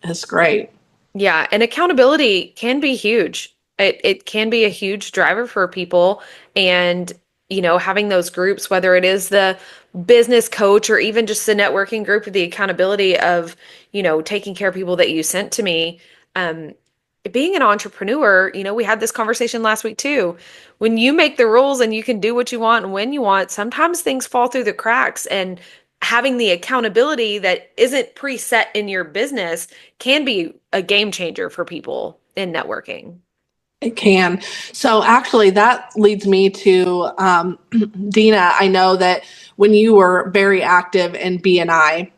it's great. Yeah, and accountability can be huge. It can be a huge driver for people, and having those groups, whether it is the business coach or even just the networking group, with the accountability of, taking care of people that you sent to me. Um Being an entrepreneur, we had this conversation last week too. When you make the rules and you can do what you want and when you want, sometimes things fall through the cracks, and having the accountability that isn't preset in your business can be a game changer for people in networking. It can. So actually, that leads me to Dina. I know that when you were very active in BNI,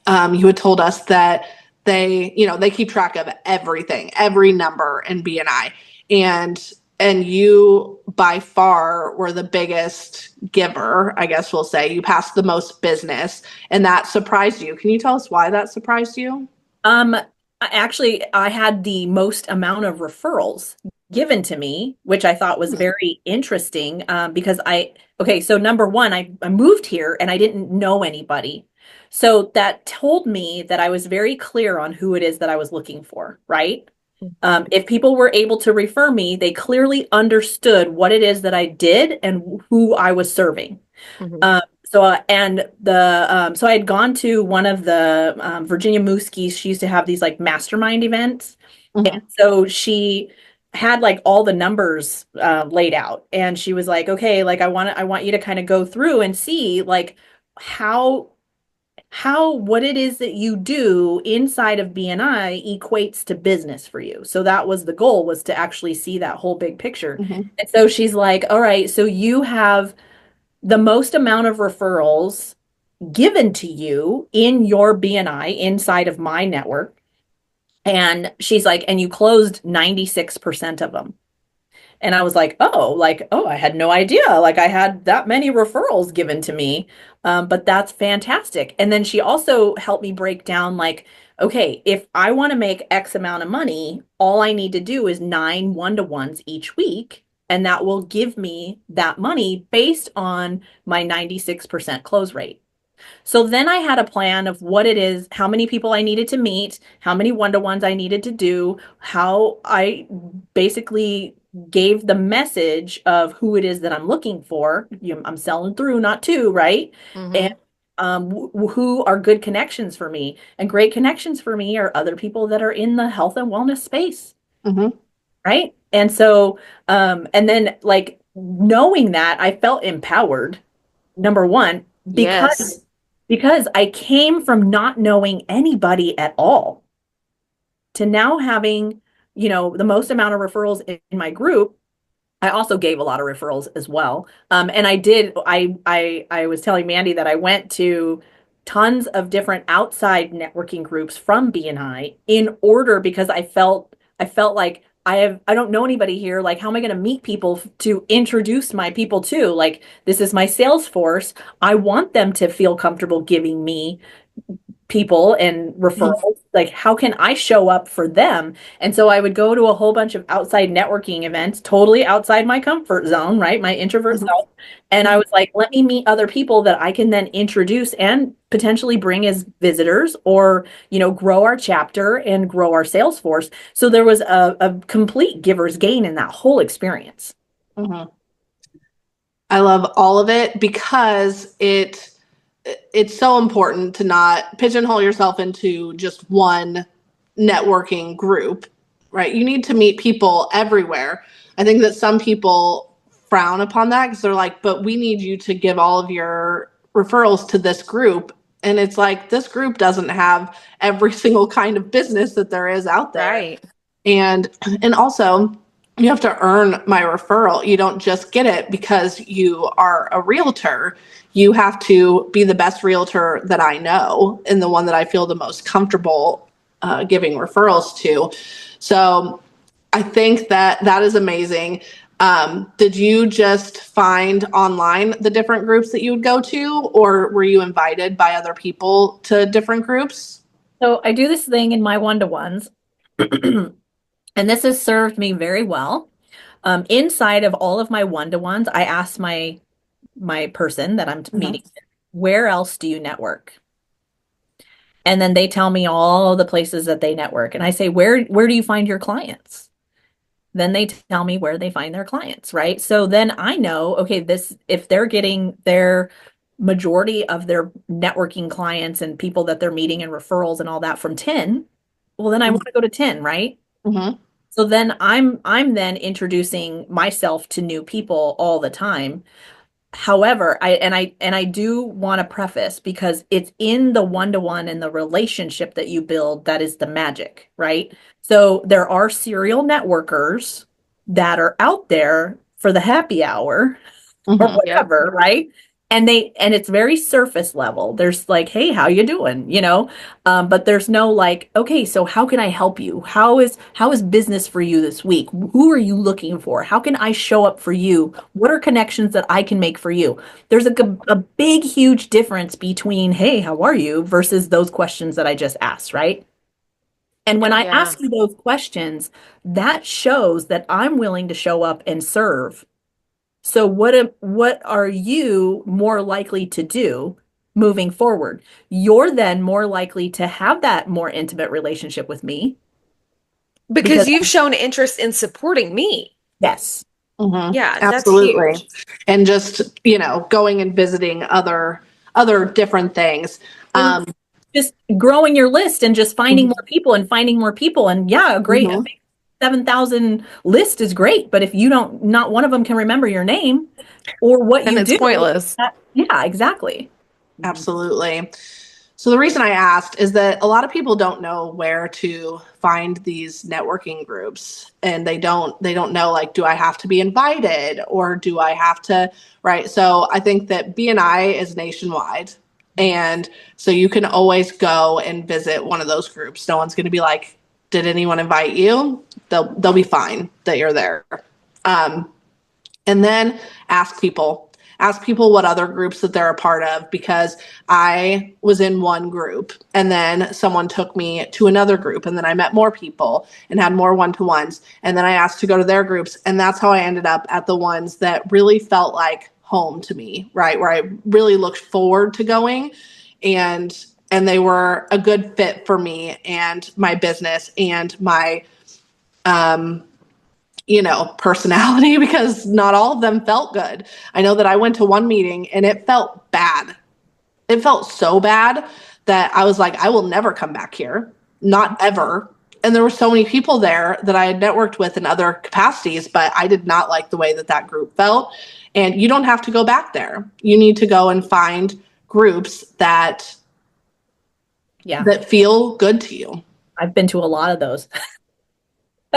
you had told us that they keep track of everything, every number in BNI, and you by far were the biggest giver. I guess we'll say you passed the most business, and that surprised you. Can you tell us why that surprised you? Um, actually, I had the most amount of referrals given to me, which I thought was very interesting, because okay, so number one, I moved here and I didn't know anybody. So that told me that I was very clear on who it is that I was looking for, right? If people were able to refer me, they clearly understood what it is that I did and who I was serving. Mhm. So I had gone to one of the Virginia Mooskies. She used to have these like mastermind events, and Mhm. so she had like all the numbers laid out, and she was like, "Okay, like I want you to kind of go through and see like how what it is that you do inside of BNI equates to business for you." So that was the goal, was to actually see that whole big picture. Mhm. And so she's like, "All right, so you have the most amount of referrals given to you in your BNI inside of my network." And she's like, "And you closed 96% of them." And I was like, oh, I had no idea. Like I had that many referrals given to me. But that's fantastic. And then she also helped me break down like, okay, if I want to make X amount of money, all I need to do is 9 1-to-1s each week. And that will give me that money based on my 96% close rate. So then I had a plan of what it is, how many people I needed to meet, how many one-to-ones I needed to do, how I basically gave the message of who it is that I'm looking for. I'm selling through, not to, right? And Mhm. who are good connections for me. And great connections for me are other people that are in the health and wellness space, Mhm. right? And so, and then like knowing that, I felt empowered, number one, Yes. because I came from not knowing anybody at all to now having, the most amount of referrals in my group. I also gave a lot of referrals as well. And I was telling Mandy that I went to tons of different outside networking groups from BNI in order, because I felt like I don't know anybody here. Like, how am I going to meet people to introduce my people to? Like, this is my sales force. I want them to feel comfortable giving me people and Mhm. referrals. Like, how can I show up for them? And so I would go to a whole bunch of outside networking events, totally outside my comfort zone, right? My introvert Mhm. self. And I was like, let me meet other people that I can then introduce and potentially bring as visitors, or, grow our chapter and grow our sales force. So there was a complete giver's gain in that whole experience. Mhm. I love all of it because it's so important to not pigeonhole yourself into just one networking group, right? You need to meet people everywhere. I think that some people frown upon that because they're like, but we need you to give all of your referrals to this group. And it's like, this group doesn't have every single kind of business that there is out there. Right. And also, you have to earn my referral. You don't just get it because you are a realtor. You have to be the best realtor that I know and the one that I feel the most comfortable giving referrals to. So I think that that is amazing. Did you just find online the different groups that you would go to, or were you invited by other people to different groups? So I do this thing in my one-to-ones, and this has served me very well. Inside of all of my one-to-ones, I ask my person that I'm Mhm. meeting, where else do you network? And then they tell me all the places that they network. And I say, where do you find your clients? Then they tell me where they find their clients, right? So then I know, okay, this, if they're getting their majority of their networking clients and people that they're meeting and referrals and all that from 10, well, then I want to go to 10, right? Mhm. So then I'm then introducing myself to new people all the time. However, I do want to preface, because it's in the one-to-one and the relationship that you build that is the magic, right? So there are serial networkers that are out there for the happy hour or Mhm. Yep. whatever, right? And it's very surface level. There's like, hey, how you doing? But there's no like, okay, so how can I help you? How is business for you this week? Who are you looking for? How can I show up for you? What are connections that I can make for you? There's a big, huge difference between, hey, how are you, versus those questions that I just asked, right? And when Oh I yeah. ask you those questions, that shows that I'm willing to show up and serve. So what are you more likely to do moving forward? You're then more likely to have that more intimate relationship with me. Because because you've shown interest in supporting me. yes. Yeah, that's Absolutely. huge. And just, going and visiting other different things. And Um, just growing your list and just finding mhm, more people and finding more people. And yeah, a mhm. big 7,000 list is great. But if you don't, not one of them can remember your name or what And you it's do, pointless. yeah, exactly. Absolutely. So the reason I asked is that a lot of people don't know where to find these networking groups, and they don't know, like, do I have to be invited, or do I have to, right? So I think that BNI is nationwide, and so you can always go and visit one of those groups. No one's going to be like, did anyone invite you? They'll be fine that you're there. Um, and then ask people ask people what other groups that they're a part of, because I was in one group and then someone took me to another group, and then I met more people and had more one-to-ones, and then I asked to go to their groups, and that's how I ended up at the ones that really felt like home to me, right, where I really looked forward to going, and they were a good fit for me and my business and my um personality, because not all of them felt good. I know that I went to one meeting and it felt bad. It felt so bad that I was like, I will never come back here. Not ever. And there were so many people there that I had networked with in other capacities, but I did not like the way that that group felt. And you don't have to go back there. You need to go and find groups Yeah. that feel good to you. I've been to a lot of those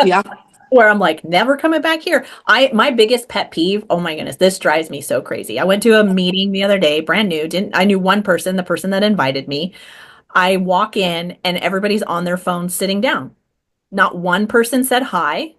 Yeah. where I'm like, never coming back here. My biggest pet peeve, oh my goodness, this drives me so crazy. I went to a meeting the other day, brand new, didn't I knew one person, the person that invited me. I walk in and everybody's on their phone sitting down. Not one person said hi.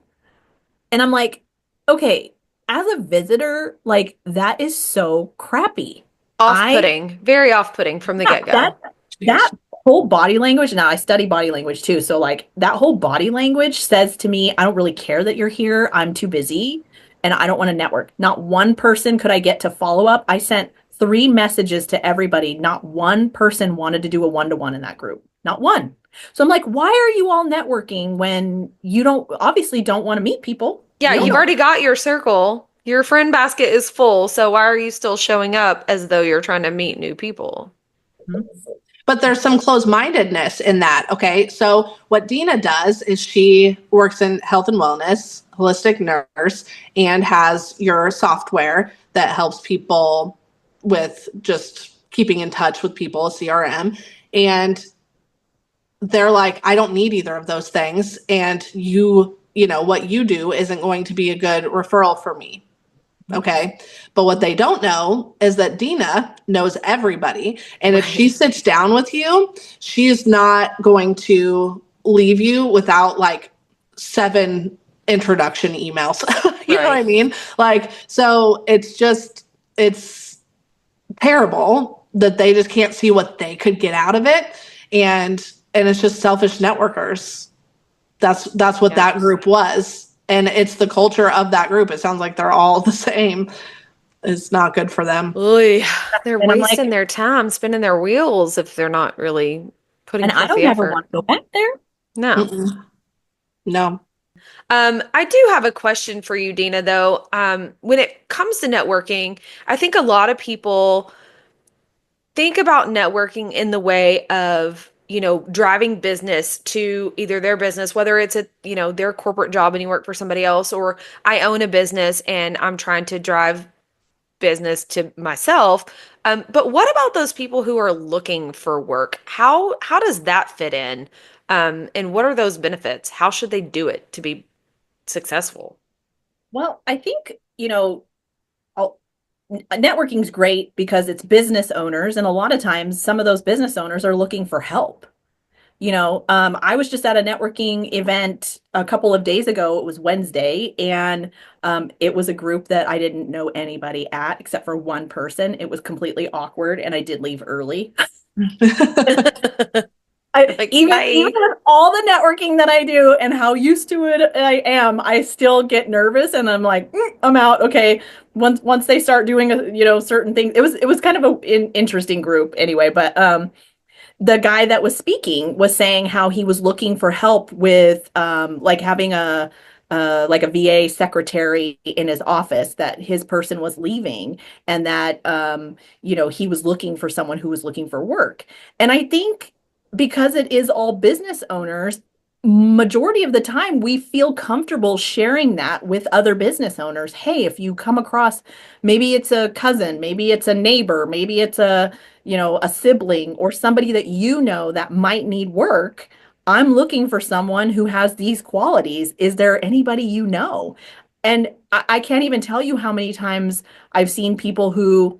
And I'm like, okay, as a visitor, like that is so crappy. I Off-putting, very off-putting from the Yeah, get-go. that whole body language. Now I study body language too, so like that whole body language says to me, I don't really care that you're here. I'm too busy and I don't want to network. Not one person could I get to follow up. I sent 3 messages to everybody. Not one person wanted to do a one-to-one in that group. Not one. So I'm like, why are you all networking when you don't obviously don't want to meet people? Yeah, You don't you've know. already got your circle. Your friend basket is full, so why are you still showing up as though you're trying to meet new people? But there's some closed-mindedness in that. Okay. So what Dena does is she works in health and wellness, holistic nurse, and has your software that helps people with just keeping in touch with people, a CRM. And they're like, I don't need either of those things. And what you do isn't going to be a good referral for me. Okay. But what they don't know is that Dena knows everybody. And if she Right. sits down with you, she is not going to leave you without like 7 introduction emails. You know what I Right. mean? Like, so it's terrible that they just can't see what they could get out of it. And it's just selfish networkers. That's what that Yes. group was. And it's the culture of that group. It sounds like they're all the same. It's not good for them. Oy, they're And I'm like, wasting their time spinning their wheels if they're not really putting and I forth don't the ever effort. want to go back there. No. Mm-mm. No. I do have a question for you, Dina, though. When it comes to networking, I think a lot of people think about networking in the way of, driving business to either their business, whether it's their corporate job and you work for somebody else, or I own a business and I'm trying to drive business to myself. But what about those people who are looking for work? How does that fit in? And what are those benefits? How should they do it to be successful? Well, I think, I'll, networking's great because it's business owners, and a lot of times some of those business owners are looking for help. I was just at a networking event a couple of days ago. It was Wednesday, and it was a group that I didn't know anybody at except for one person. It was completely awkward, and I did leave early. I Like, even bye. with all the networking that I do and how used to it I am, I still get nervous and I'm like, I'm out. Okay. Once they start doing certain things, it was kind of an interesting group anyway. But the guy that was speaking was saying how he was looking for help with like having a VA secretary in his office, that his person was leaving, and that he was looking for someone who was looking for work. And I think because it is all business owners, majority of the time we feel comfortable sharing that with other business owners. Hey, if you come across, maybe it's a cousin, maybe it's a neighbor, maybe it's a sibling or somebody that that might need work. I'm looking for someone who has these qualities. Is there anybody you know? And I can't even tell you how many times I've seen people who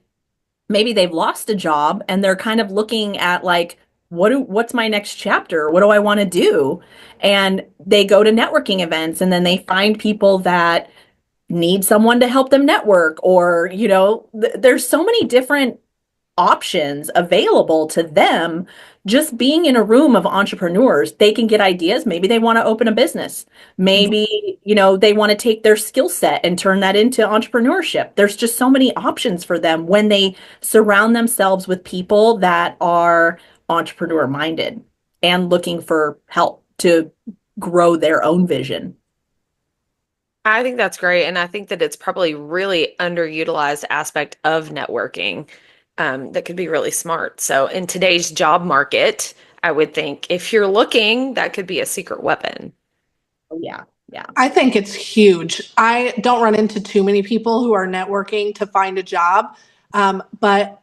maybe they've lost a job and they're kind of looking at like, what's my next chapter? What do I want to do? And they go to networking events and then they find people that need someone to help them network, or there's so many different options available to them. Just being in a room of entrepreneurs, they can get ideas. Maybe they want to open a business. Maybe, they want to take their skill set and turn that into entrepreneurship. There's just so many options for them when they surround themselves with people that are entrepreneur minded and looking for help to grow their own vision. I think that's great. And I think that it's probably really underutilized aspect of networking that could be really smart. So in today's job market, I would think if you're looking, that could be a secret weapon. Oh, yeah. Yeah. I think it's huge. I don't run into too many people who are networking to find a job. But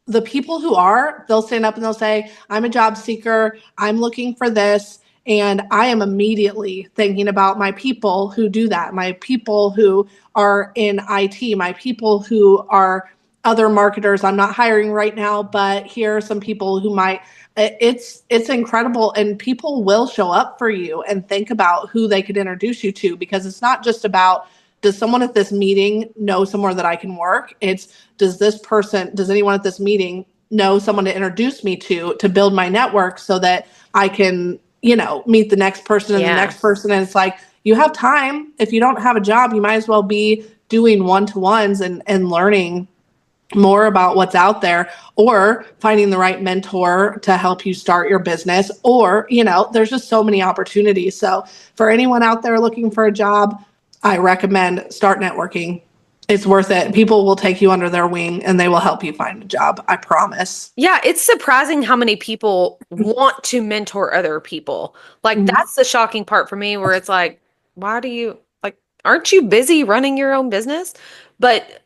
the people who are, they'll stand up and they'll say, I'm a job seeker. I'm looking for this. And I am immediately thinking about my people who do that, my people who are in IT, my people who are other marketers. I'm not hiring right now, but here are some people who might. It's incredible, and people will show up for you and think about who they could introduce you to, because it's not just about, does someone at this meeting know somewhere that I can work? It's, does anyone at this meeting know someone to introduce me to build my network so that I can, meet the next person and the Yeah. next person. And it's like, you have time. If you don't have a job, you might as well be doing one-to-ones and learning more about what's out there, or finding the right mentor to help you start your business, or there's just so many opportunities. So for anyone out there looking for a job, I recommend start networking. It's worth it. People will take you under their wing and they will help you find a job, I promise. Yeah, it's surprising how many people want to mentor other people. Like Mhm. that's the shocking part for me where it's like, why do you like aren't you busy running your own business? But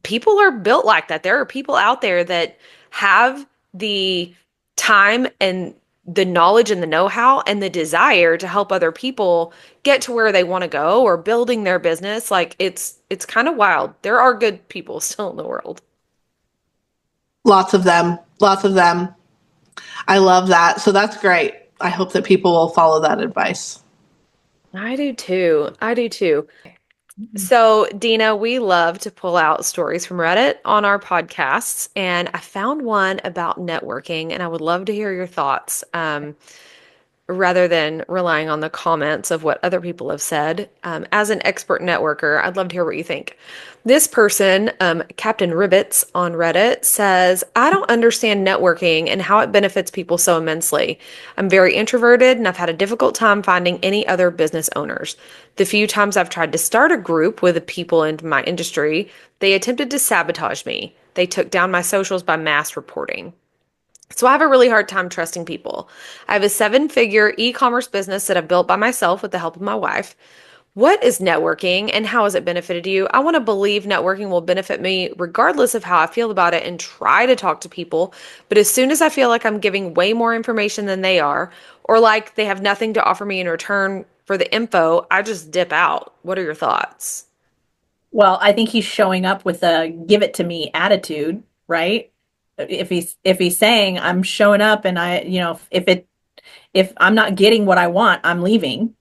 people are built like that. There are people out there that have the time and the knowledge and the know-how and the desire to help other people get to where they want to go or building their business. Like it's kind of wild. There are good people still in the world. Lots of them. Lots of them. I love that. So that's great. I hope that people will follow that advice. I do too. I do too. So, Dina, we love to pull out stories from Reddit on our podcasts, and I found one about networking, and I would love to hear your thoughts. Rather than relying on the comments of what other people have said. As an expert networker, I'd love to hear what you think. This person, Captain Ribbits on Reddit, says, I don't understand networking and how it benefits people so immensely. I'm very introverted and I've had a difficult time finding any other business owners. The few times I've tried to start a group with the people in my industry, they attempted to sabotage me. They took down my socials by mass reporting. So I have a really hard time trusting people. I have a seven-figure e-commerce business that I've built by myself with the help of my wife. What is networking and how has it benefited you? I want to believe networking will benefit me regardless of how I feel about it and try to talk to people. But as soon as I feel like I'm giving way more information than they are, or like they have nothing to offer me in return for the info, I just dip out. What are your thoughts? Well, I think he's showing up with a give it to me attitude, right? If he's saying I'm showing up and if I'm not getting what I want, I'm leaving.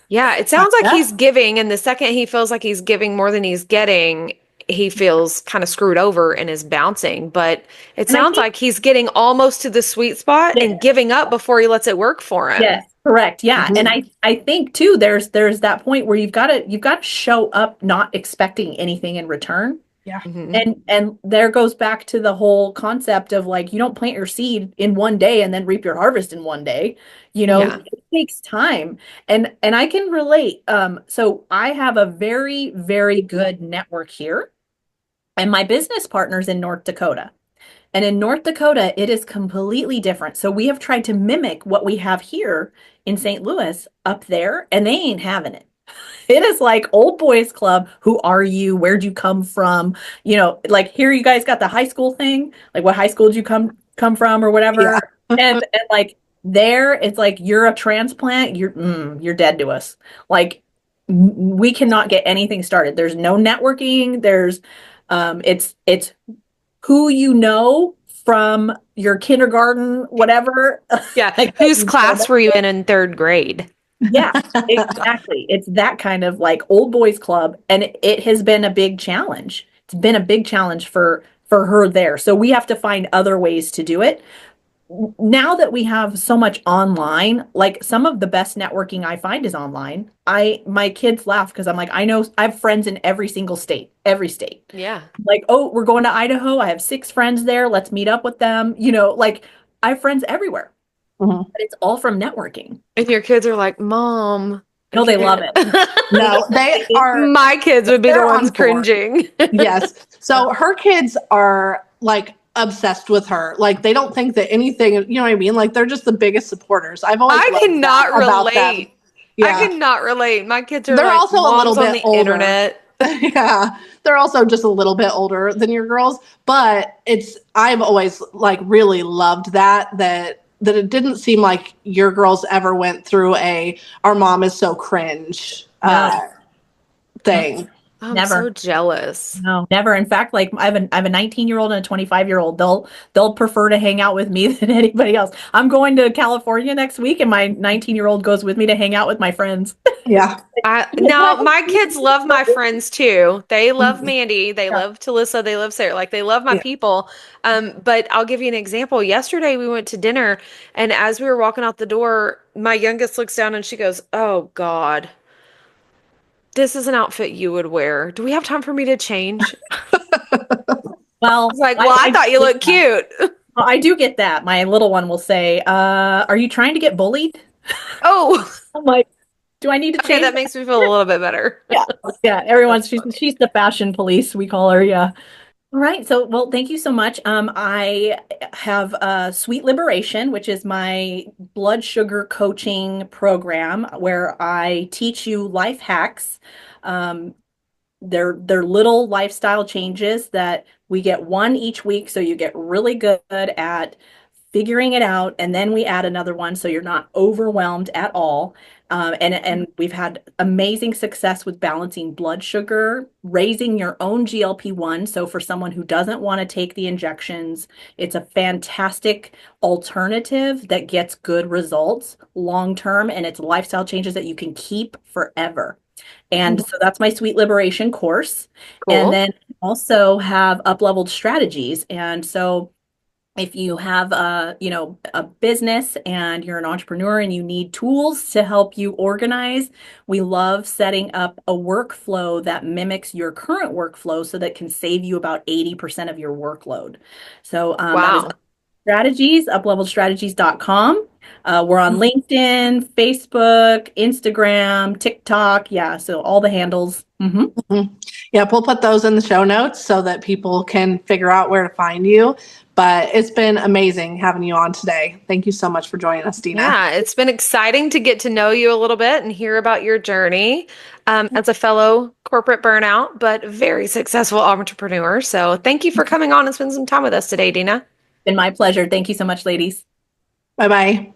Yeah, it sounds like Yeah. he's giving, and the second he feels like he's giving more than he's getting, he feels kind of screwed over and is bouncing. But it And I sounds think like he's getting almost to the sweet spot yeah, and giving up before he lets it work for him. yes, correct. Yeah. And Mhm. I think too there's that point where you've got to show up not expecting anything in return. Yeah. Hmm. And there goes back to the whole concept of like you don't plant your seed in one day and then reap your harvest in one day. Yeah. It takes time. And I can relate. So I have a very, very good network here, and my business partner's in North Dakota. And in North Dakota, it is completely different. So we have tried to mimic what we have here in St. Louis up there, and they ain't having it. It is like old boys club. Who are you? Where'd you come from? Like here you guys got the high school thing. Like what high school did you come from or Yeah. whatever? And like there it's like you're a transplant. You're dead to us. Like we cannot get anything started. There's no networking. It's who you know from your kindergarten, whatever. Yeah. Like Whose class were you in third grade? yeah, exactly. It's that kind of like old boys club, and it has been a big challenge. It's been a big challenge for her there. So we have to find other ways to do it. Now that we have so much online, like some of the best networking I find is online. My kids laugh because I'm like, I know I have friends in every single state, every state. Yeah. Like, oh, we're going to Idaho. I have 6 friends there. Let's meet up with them. Like I have friends everywhere, Mhm. but it's all from networking. And your kids are like, Mom, I No, they love can't. it. No, they are, My kids would be the they're ones on board. cringing. Yes. So her kids are like obsessed with her. Like they don't think that anything, you know what I mean? Like they're just the biggest supporters. I've always I loved that cannot about them. relate. I Yeah. cannot relate. My kids are They're like, also a little Mom's on bit the older. internet. Yeah. They're also just a little bit older than your girls, but I've always like really loved that it didn't seem like your girls ever went through our mom is so cringe No, no, thing. I'm never. so jealous. No, never. In fact, like I have a 19-year-old and a 25-year-old. They'll prefer to hang out with me than anybody else. I'm going to California next week, and my 19-year-old goes with me to hang out with my friends. Yeah. Now my kids love my friends too. They love Mhm. Mandy, they Yeah. love Talissa, they love Sarah. Like they love my Yeah. people. But I'll give you an example. Yesterday we went to dinner, and as we were walking out the door, my youngest looks down and she goes, "Oh God, this is an outfit you would wear. Do we have time for me to change?" I was Well, like, I, "Well, I I thought you get looked that. cute." Well, I do get that. My little one will say, "Are you trying to get bullied?" Oh, I'm like, "Do I need to okay, change?" that makes me feel a little bit better. Yeah, yeah. That's funny. She's the fashion police, we call her. Yeah. All right. So, well, thank you so much. I have Sweet Liberation, which is my blood sugar coaching program where I teach you life hacks. Um, they're little lifestyle changes that we get one each week, so you get really good at figuring it out, and then we add another one so you're not overwhelmed at all. And we've had amazing success with balancing blood sugar, raising your own GLP-1. So for someone who doesn't want to take the injections, it's a fantastic alternative that gets good results long term, and it's lifestyle changes that you can keep forever. And so that's my Sweet Liberation course. And Cool. then also have up-leveled strategies. And so if you have a business and you're an entrepreneur and you need tools to help you organize, we love setting up a workflow that mimics your current workflow so that can save you about 80% of your workload. So that is Wow. Mhm. uplevelstrategies.com. We're on LinkedIn, Facebook, Instagram, TikTok. Yeah, so all the handles. Yeah, we'll put those in the show notes so that people can figure out where to find you. But it's been amazing having you on today. Thank you so much for joining us, Dina. Yeah, it's been exciting to get to know you a little bit and hear about your journey as a fellow corporate burnout, but very successful entrepreneur. So thank you for coming on and spending some time with us today, Dina. Been my pleasure. Thank you so much, ladies. Bye bye.